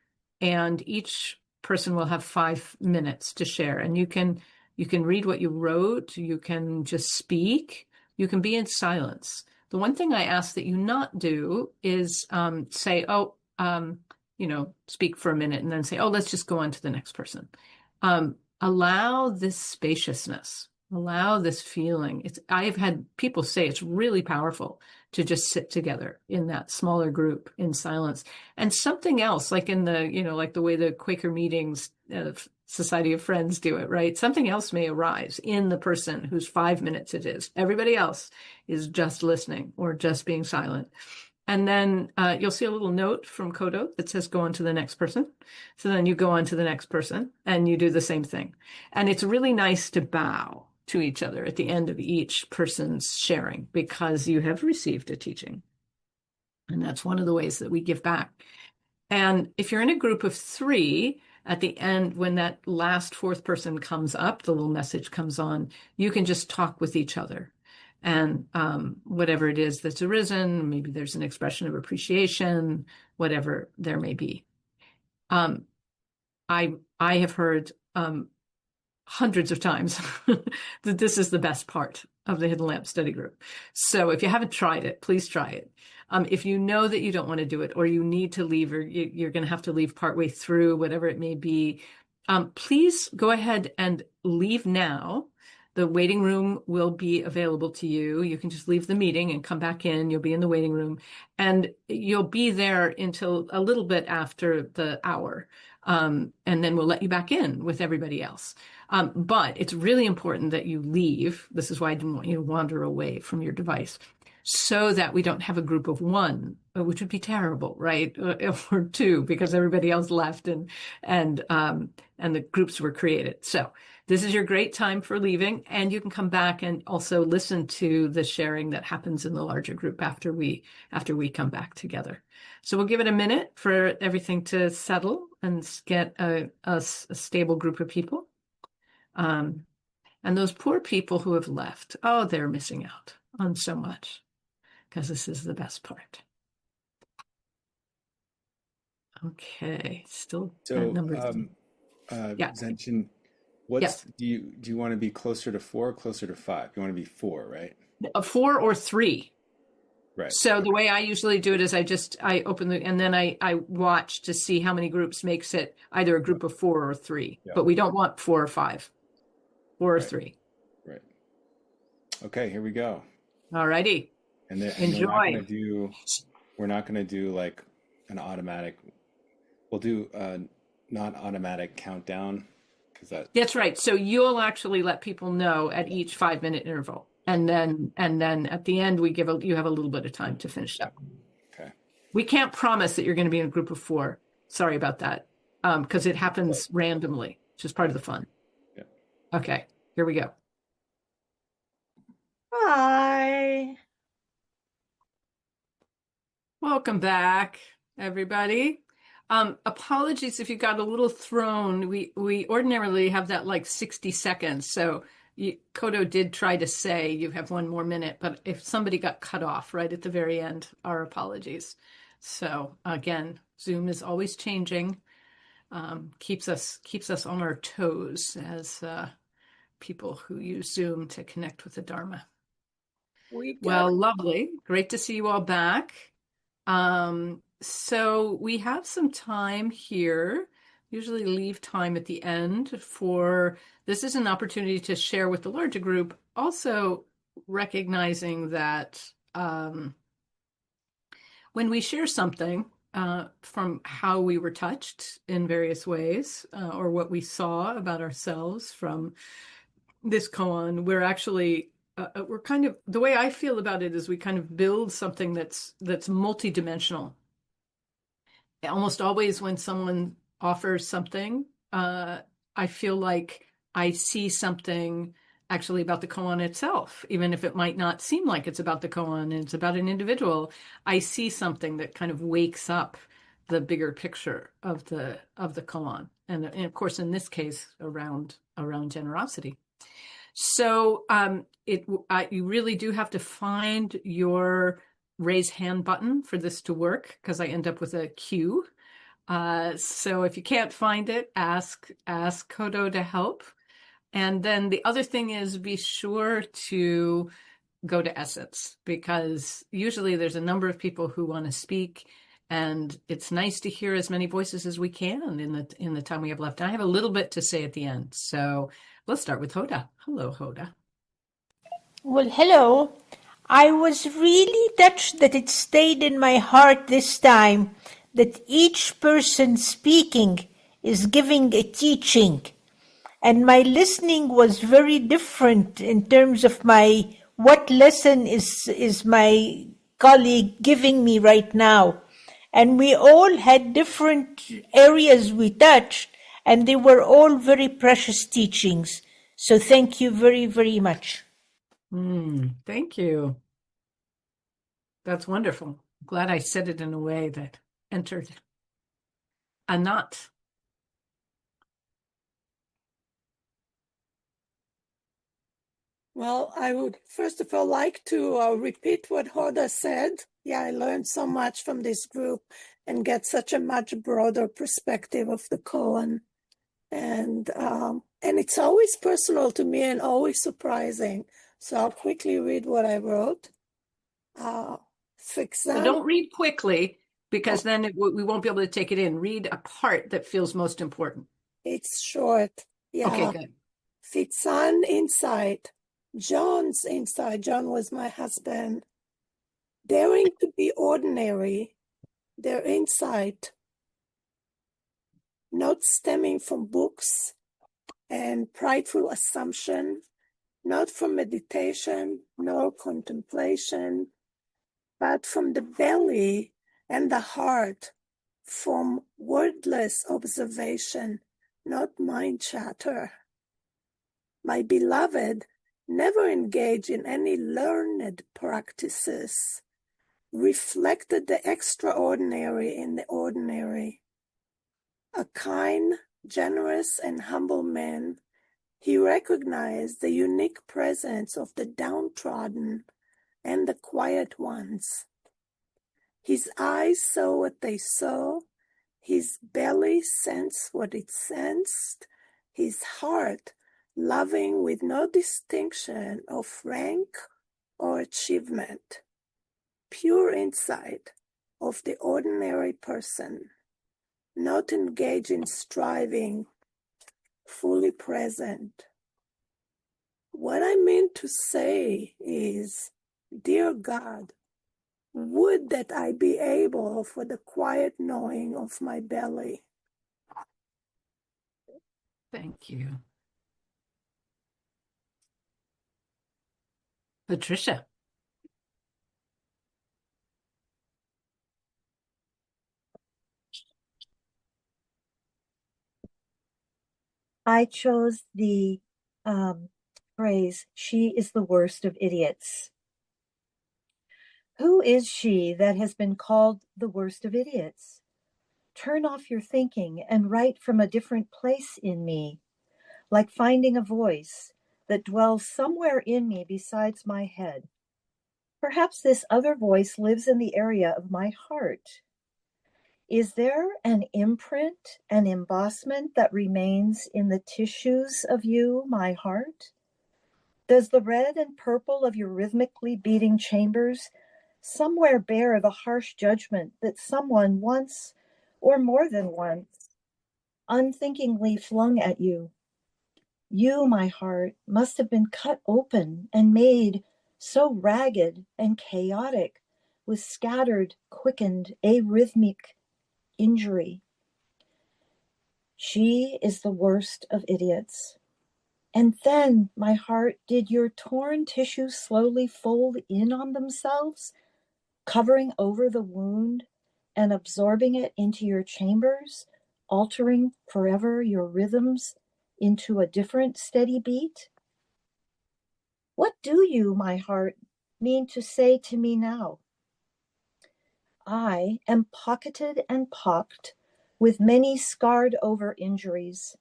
and each person will have 5 minutes to share. And you can read what you wrote, you can just speak, you can be in silence. The one thing I ask that you not do is say, speak for a minute and then say, oh, let's just go on to the next person. allow this spaciousness, allow this feeling. I've had people say it's really powerful to just sit together in that smaller group in silence. And something else, like in the, like the way the Quaker meetings of Society of Friends do it, right? Something else may arise in the person whose 5 minutes it is. Everybody else is just listening or just being silent. And then you'll see a little note from Kodo that says, go on to the next person. So then you go on to the next person and you do the same thing. And it's really nice to bow to each other at the end of each person's sharing, because you have received a teaching. And that's one of the ways that we give back. And if you're in a group of 3, at the end, when that last 4th person comes up, the little message comes on, you can just talk with each other. And whatever it is that's arisen, maybe there's an expression of appreciation, whatever there may be. I have heard hundreds of times that this is the best part of the Hidden Lamp study group. So if you haven't tried it, please try it. If you know that you don't want to do it, or you need to leave, or you're going to have to leave partway through, whatever it may be, please go ahead and leave now. The waiting room will be available to you. You can just leave the meeting and come back in. You'll be in the waiting room, and you'll be there until a little bit after the hour. And then we'll let you back in with everybody else. But it's really important that you leave. This is why I didn't want you to wander away from your device, so that we don't have a group of 1, which would be terrible, right? Or 2, because everybody else left and the groups were created. So this is your great time for leaving, and you can come back and also listen to the sharing that happens in the larger group after we come back together. So we'll give it a minute for everything to settle and get a stable group of people. And those poor people who have left, they're missing out on so much, because this is the best part. Okay, still number. Zenshin, do you want to be closer to 4 or closer to 5? You want to be 4, right? 4 or 3. Right. So the way I usually do it is I open and then I watch to see how many groups makes it either a group of 4 or 3. Yeah. But we don't want 4 or 5. 4 or 3. Right. Okay, here we go. All righty. And enjoy. We're not going to do like an automatic. We'll do a non-automatic countdown, because that's right. So you'll actually let people know at each 5-minute interval, and then at the end you have a little bit of time to finish up. Okay. We can't promise that you're going to be in a group of 4. Sorry about that, because it happens randomly, which is part of the fun. Yeah. Okay. Here we go. Hi. Welcome back, everybody. Apologies if you got a little thrown. We ordinarily have that like 60 seconds. So Kodo did try to say you have 1 more minute, but if somebody got cut off right at the very end, our apologies. So again, Zoom is always changing. Keeps us on our toes as people who use Zoom to connect with the Dharma. Lovely. Great to see you all back. So we have some time here, usually leave time at the end this is an opportunity to share with the larger group, also recognizing that when we share something from how we were touched in various ways, or what we saw about ourselves from this koan, we're actually we're kind of, the way I feel about it is we kind of build something that's multidimensional. Almost always when someone offers something, I feel like I see something actually about the koan itself, even if it might not seem like it's about the koan and it's about an individual. I see something that kind of wakes up the bigger picture of the koan, and of course in this case around generosity. So you really do have to find your raise hand button for this to work, because I end up with a queue. So if you can't find it, ask Kodo to help. And then the other thing is, be sure to go to Essence, because usually there's a number of people who want to speak, And it's nice to hear as many voices as we can in the time we have left. I have a little bit to say at the end. So let's start with Hoda. Hello, Hoda. Well, hello. I was really touched that it stayed in my heart this time that each person speaking is giving a teaching. And my listening was very different in terms of what lesson is my colleague giving me right now. And we all had different areas we touched, and they were all very precious teachings. So thank you very, very much. Thank you. That's wonderful. Glad I said it in a way that entered a knot. Well, I would first of all like to repeat what Hoda said. Yeah, I learned so much from this group and get such a much broader perspective of the koan. And it's always personal to me and always surprising. So I'll quickly read what I wrote. So Faxiang. don't read quickly because then we won't be able to take it in. Read a part that feels most important. It's short. Yeah. Okay, good. Faxiang insight. John's insight. John was my husband. Daring to be ordinary. Their insight, not stemming from books and prideful assumption, not from meditation nor contemplation, but from the belly and the heart, from wordless observation, not mind chatter. My beloved never engaged in any learned practices, reflected the extraordinary in the ordinary. A kind, generous, and humble man, he recognized the unique presence of the downtrodden and the quiet ones. His eyes saw what they saw, his belly sensed what it sensed, his heart loving with no distinction of rank or achievement. Pure insight of the ordinary person, not engaged in striving, fully present. What I mean to say is, dear God, would that I be able for the quiet knowing of my belly. Thank you. Patricia. I chose the phrase, she is the worst of idiots. Who is she that has been called the worst of idiots? Turn off your thinking and write from a different place in me, like finding a voice that dwells somewhere in me besides my head. Perhaps this other voice lives in the area of my heart. Is there an imprint, an embossment that remains in the tissues of you, my heart? Does the red and purple of your rhythmically beating chambers somewhere bear the harsh judgment that someone once, or more than once, unthinkingly flung at you? You, my heart, must have been cut open and made so ragged and chaotic with scattered, quickened, arrhythmic injury. She is the worst of idiots. And then, my heart, did your torn tissues slowly fold in on themselves, covering over the wound and absorbing it into your chambers, altering forever your rhythms into a different steady beat? What do you, my heart, mean to say to me now? I am pocketed and pocked with many scarred over injuries,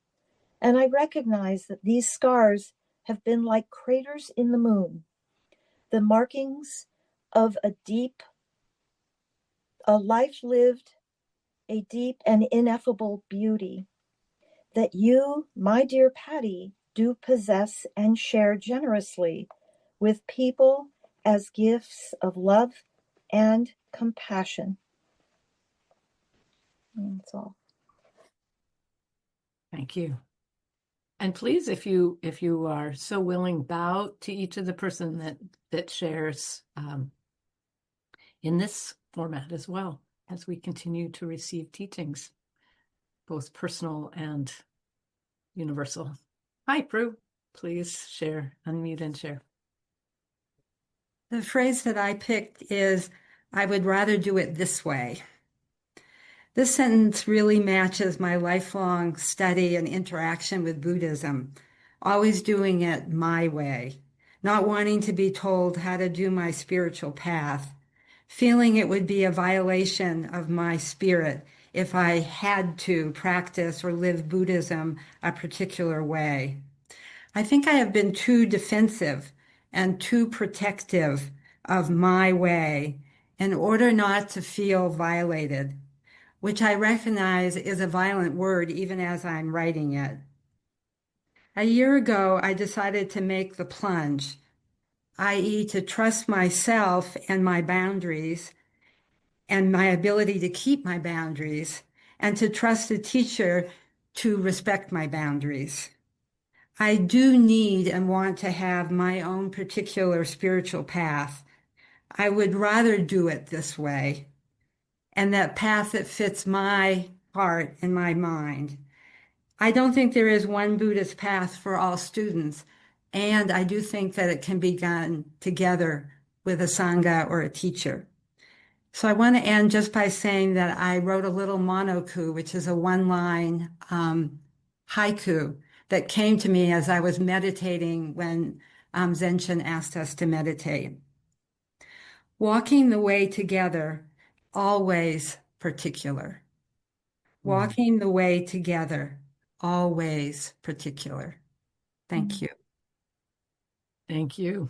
and I recognize that these scars have been like craters in the moon, the markings of a life lived, a deep and ineffable beauty that you, my dear Patty, do possess and share generously with people as gifts of love and compassion. That's all. Thank you. And please, if you are so willing, bow to each of the person that shares in this format as well as we continue to receive teachings, both personal and universal. Hi, Prue. Please share, unmute and share. The phrase that I picked is, I would rather do it this way. This sentence really matches my lifelong study and interaction with Buddhism, always doing it my way, not wanting to be told how to do my spiritual path, feeling it would be a violation of my spirit if I had to practice or live Buddhism a particular way. I think I have been too defensive and too protective of my way in order not to feel violated, which I recognize is a violent word even as I'm writing it. A year ago, I decided to make the plunge, i.e., to trust myself and my boundaries and my ability to keep my boundaries, and to trust the teacher to respect my boundaries. I do need and want to have my own particular spiritual path. I would rather do it this way, and that path that fits my heart and my mind. I don't think there is one Buddhist path for all students, and I do think that it can be done together with a Sangha or a teacher. So I want to end just by saying that I wrote a little monoku, which is a one-line haiku that came to me as I was meditating when Zenshin asked us to meditate. Walking the way together, always particular. Walking the way together, always particular. Thank you. Thank you.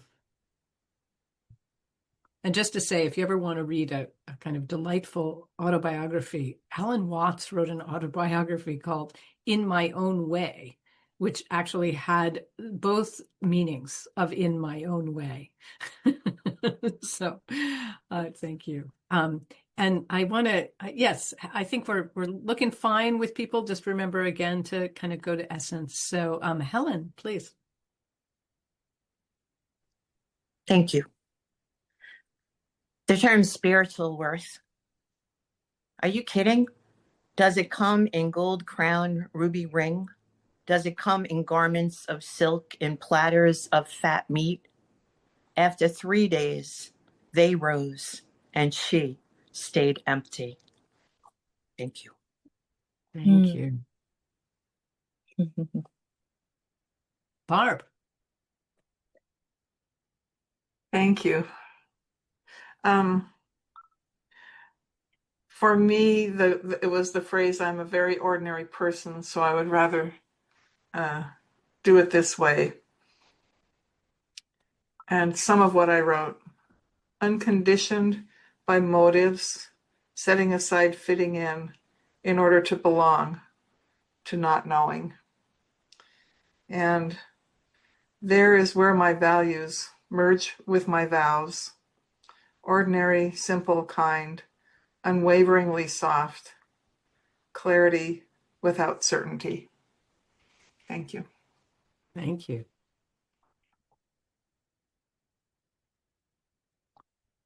And just to say, if you ever want to read a kind of delightful autobiography, Alan Watts wrote an autobiography called In My Own Way, which actually had both meanings of in my own way. So thank you. And I want to, yes, I think we're looking fine with people. Just remember again to kind of go to essence. So Helen, please. Thank you. The term spiritual worth. Are you kidding? Does it come in gold crown, ruby ring? Does it come in garments of silk and platters of fat meat? After 3 days, they rose and she stayed empty. Thank you. Thank you. Barb. Thank you. For me, it was the phrase, I'm a very ordinary person, so I would rather do it this way. And some of what I wrote, unconditioned by motives, setting aside fitting in order to belong, to not knowing. And there is where my values merge with my vows. Ordinary, simple, kind, unwaveringly soft, clarity without certainty. Thank you. Thank you.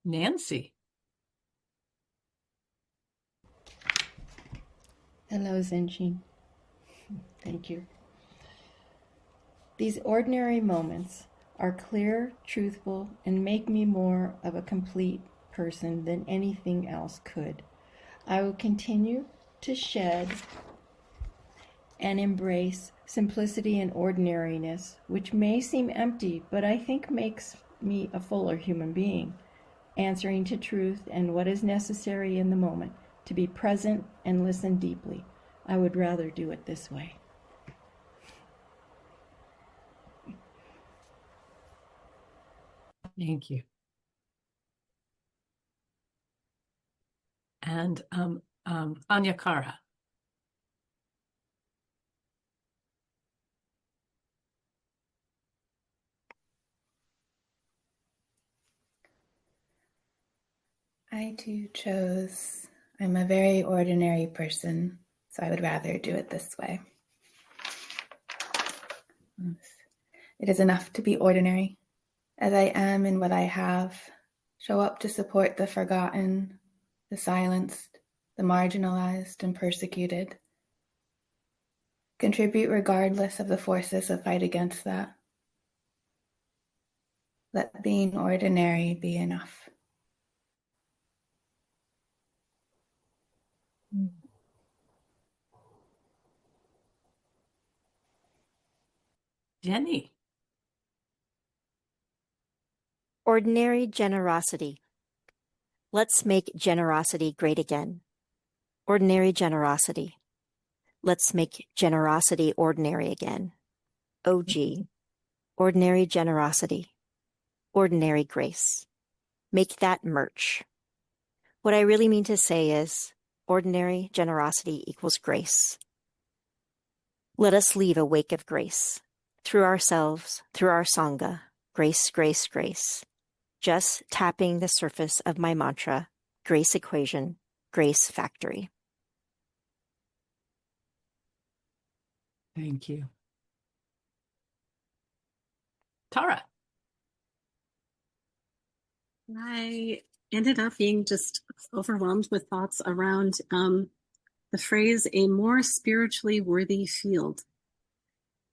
Nancy. Hello, Zenshin. Thank you. These ordinary moments are clear, truthful, and make me more of a complete person than anything else could. I will continue to shed and embrace simplicity and ordinariness, which may seem empty, but I think makes me a fuller human being, answering to truth and what is necessary in the moment, to be present and listen deeply. I would rather do it this way. Thank you. And Anya Kara. I too chose I'm a very ordinary person, so I would rather do it this way. It is enough to be ordinary, as I am in what I have, show up to support the forgotten, the silenced, the marginalized and persecuted. Contribute regardless of the forces that fight against that. Let being ordinary be enough. Jenny. Ordinary generosity. Let's make generosity great again. Ordinary generosity. Let's make generosity ordinary again. OG. Ordinary generosity. Ordinary grace. Make that merch. What I really mean to say is ordinary generosity equals grace. Let us leave a wake of grace. Through ourselves, through our Sangha. Grace, grace, grace. Just tapping the surface of my mantra, grace equation, grace factory. Thank you. Tara. I ended up being just overwhelmed with thoughts around the phrase, a more spiritually worthy field.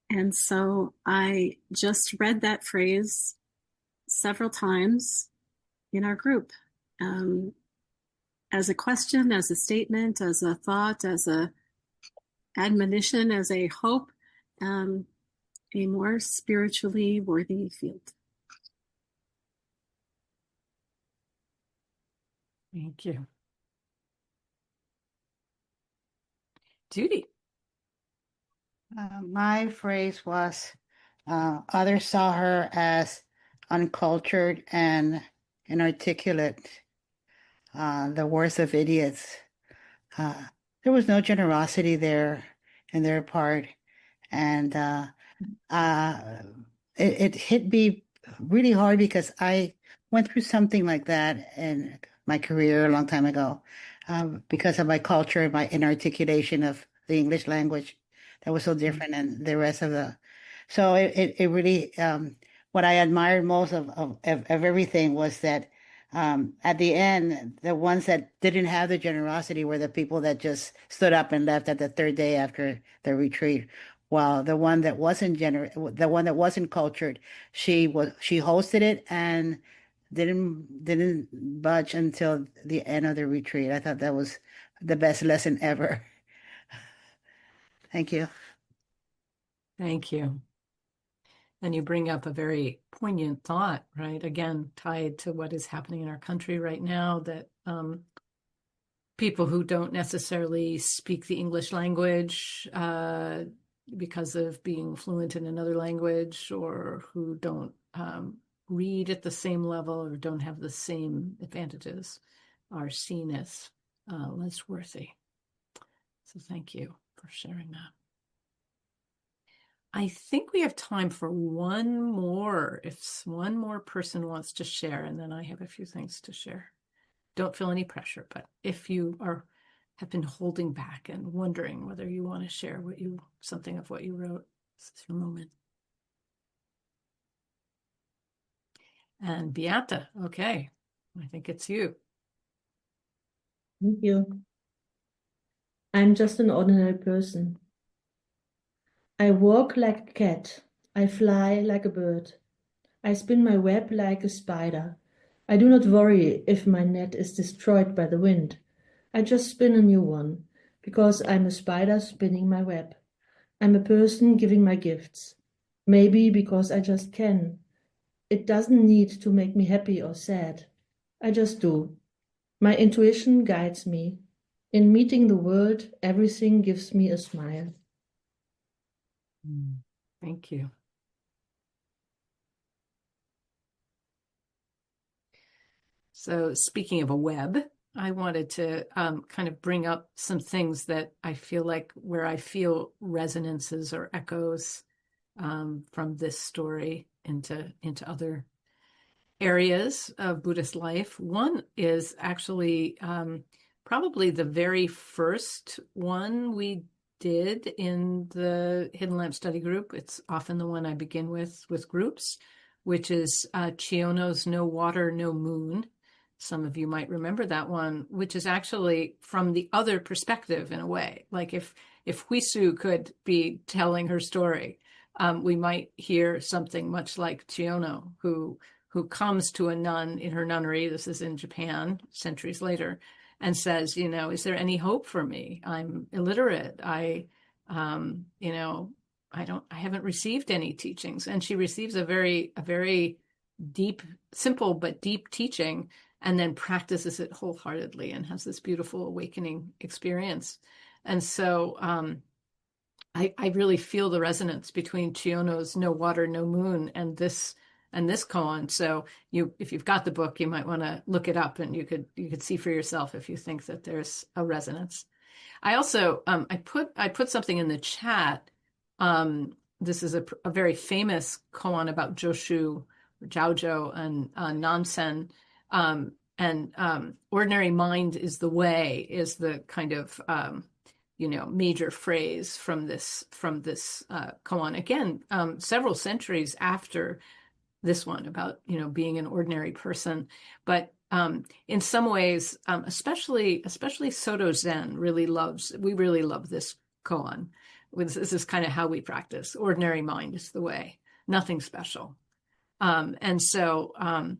And so I just read that phrase several times in our group as a question, as a statement, as a thought, as a admonition, as a hope, a more spiritually worthy field. Thank you. Judy. My phrase was, others saw her as uncultured and inarticulate, the worst of idiots. There was no generosity there in their part. And it hit me really hard because I went through something like that in my career a long time ago, because of my culture and my inarticulation of the English language that was so different than the rest of the. So it really, what I admired most of everything was that at the end, the ones that didn't have the generosity were the people that just stood up and left at the third day after the retreat. While the one that wasn't the one that wasn't cultured, she hosted it and didn't budge until the end of the retreat. I thought that was the best lesson ever. Thank you. Thank you. And you bring up a very poignant thought, right? Again, tied to what is happening in our country right now, that people who don't necessarily speak the English language because of being fluent in another language, or who don't read at the same level or don't have the same advantages, are seen as less worthy. So thank you for sharing that. I think we have time for one more, if one more person wants to share, and then I have a few things to share. Don't feel any pressure, but if you have been holding back and wondering whether you want to share something of what you wrote, this is your moment. And Beata, okay, I think it's you. Thank you. I'm just an ordinary person. I walk like a cat. I fly like a bird. I spin my web like a spider. I do not worry if my net is destroyed by the wind. I just spin a new one, because I'm a spider spinning my web. I'm a person giving my gifts. Maybe because I just can. It doesn't need to make me happy or sad. I just do. My intuition guides me. In meeting the world, everything gives me a smile. Thank you. So speaking of a web, I wanted to kind of bring up some things that I feel like where I feel resonances or echoes from this story into other areas of Buddhist life. One is actually probably the very first one we did in the Hidden Lamp study group. It's often the one I begin with groups, which is Chiono's No Water, No Moon. Some of you might remember that one, which is actually from the other perspective in a way. Like if Huisu could be telling her story, we might hear something much like Chiono, who comes to a nun in her nunnery, this is in Japan, centuries later, and says, is there any hope for me? I'm illiterate. I haven't received any teachings. And she receives a very deep, simple but deep teaching, and then practices it wholeheartedly and has this beautiful awakening experience. And so I really feel the resonance between Chiono's No Water, No Moon and this koan. So if you've got the book, you might want to look it up, and you could see for yourself if you think that there's a resonance. I also I put something in the chat. This is a very famous koan about Joshu, Jiaozhou, and Nansen. And ordinary mind is the way is the kind of major phrase from this koan. Again, several centuries after this one about being an ordinary person, but in some ways, especially Soto Zen really love this koan. This is kind of how we practice. Ordinary mind is the way, nothing special. And so I'm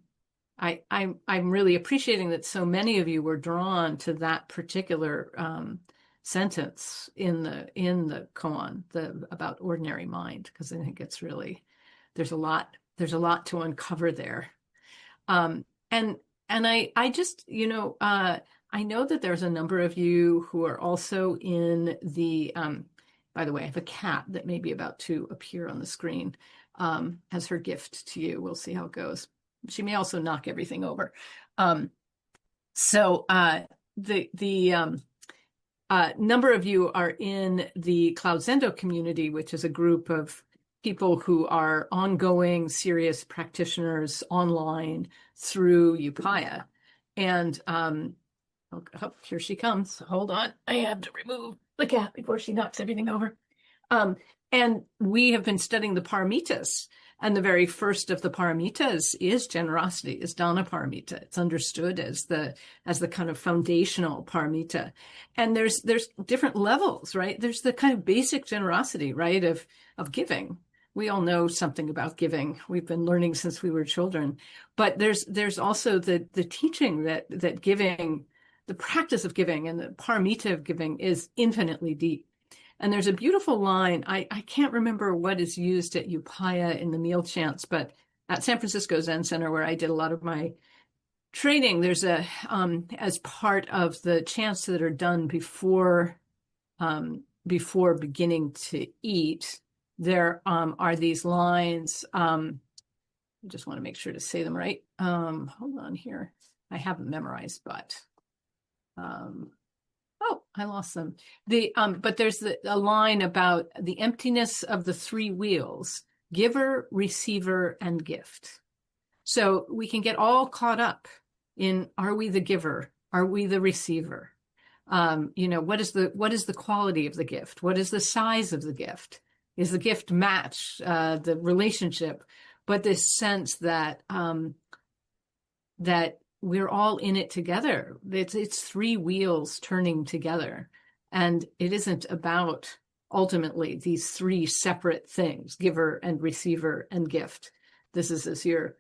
really appreciating that so many of you were drawn to that particular sentence in the koan, about ordinary mind, because I think it's really there's a lot to uncover there. And I just I know that there's a number of you who are also in the by the way, I have a cat that may be about to appear on the screen as her gift to you. We'll see how it goes. She may also knock everything over. So the number of you are in the Cloud Zendo community, which is a group of people who are ongoing serious practitioners online through Upaya. And here she comes. Hold on. I have to remove the cat before she knocks everything over. And we have been studying the paramitas. And the very first of the paramitas is generosity, is dana paramita. It's understood as the kind of foundational paramita. And there's different levels, right? There's the kind of basic generosity, right, of giving. We all know something about giving. We've been learning since we were children. But there's also the teaching that giving, the practice of giving and the paramita of giving is infinitely deep. And there's a beautiful line. I can't remember what is used at Upaya in the meal chants, but at San Francisco Zen Center, where I did a lot of my training, there's as part of the chants that are done before beginning to eat, there are these lines. I just want to make sure to say them right. Hold on here. I haven't memorized, but I lost them. But there's a line about the emptiness of the three wheels: giver, receiver, and gift. So we can get all caught up in, are we the giver? Are we the receiver? What is the quality of the gift? What is the size of the gift? Is the gift match the relationship? But this sense that that we're all in it together. It's three wheels turning together. And it isn't about ultimately these three separate things: giver and receiver and gift. This is as you're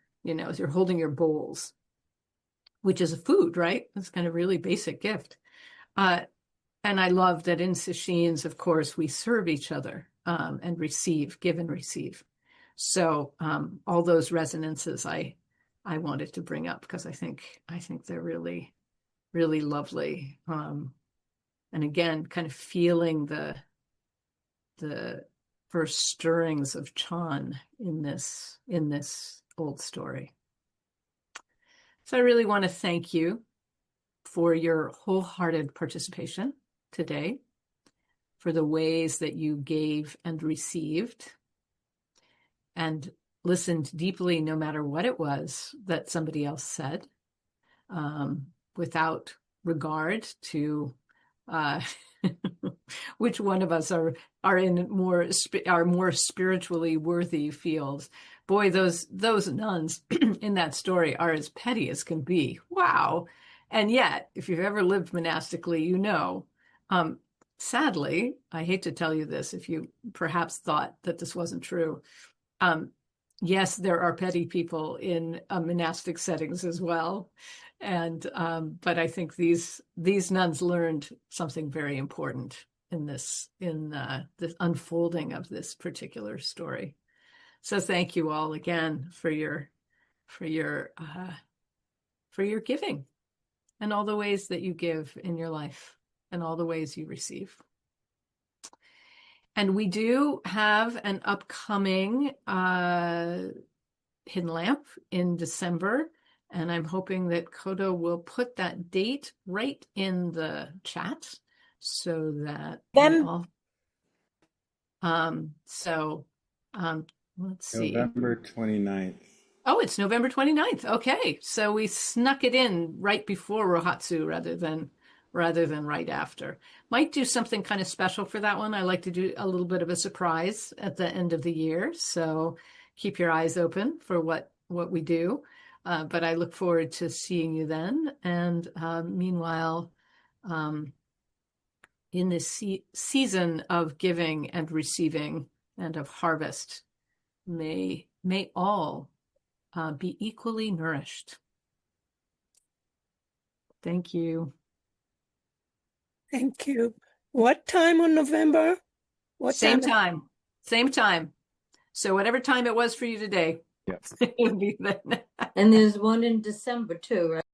holding your bowls, which is a food, right? It's kind of really basic gift. And I love that in sesshin, of course, we serve each other and receive, give and receive. So all those resonances I wanted to bring up because I think they're really, really lovely. And again, kind of feeling the first stirrings of Chan in this old story. So I really want to thank you for your wholehearted participation today, for the ways that you gave and received and listened deeply, no matter what it was that somebody else said, without regard to which one of us are in more spiritually worthy fields. Boy, those nuns in that story are as petty as can be. Wow. And yet, if you've ever lived monastically, you know, sadly, I hate to tell you this, if you perhaps thought that this wasn't true, yes, there are petty people in monastic settings as well. And but I think these nuns learned something very important in this unfolding of this particular story. So thank you all again for your giving and all the ways that you give in your life and all the ways you receive. And we do have an upcoming Hidden Lamp in December. And I'm hoping that Kodo will put that date right in the chat so that let's see. November 29th. Oh, it's November 29th. Okay. So we snuck it in right before Rohatsu rather than right after. Might do something kind of special for that one. I like to do a little bit of a surprise at the end of the year. So keep your eyes open for what we do. But I look forward to seeing you then. And meanwhile, in this season of giving and receiving and of harvest, may all be equally nourished. Thank you. Thank you. What time on November? Same time. So whatever time it was for you today. Yep. It'll be then. And there's one in December too, right?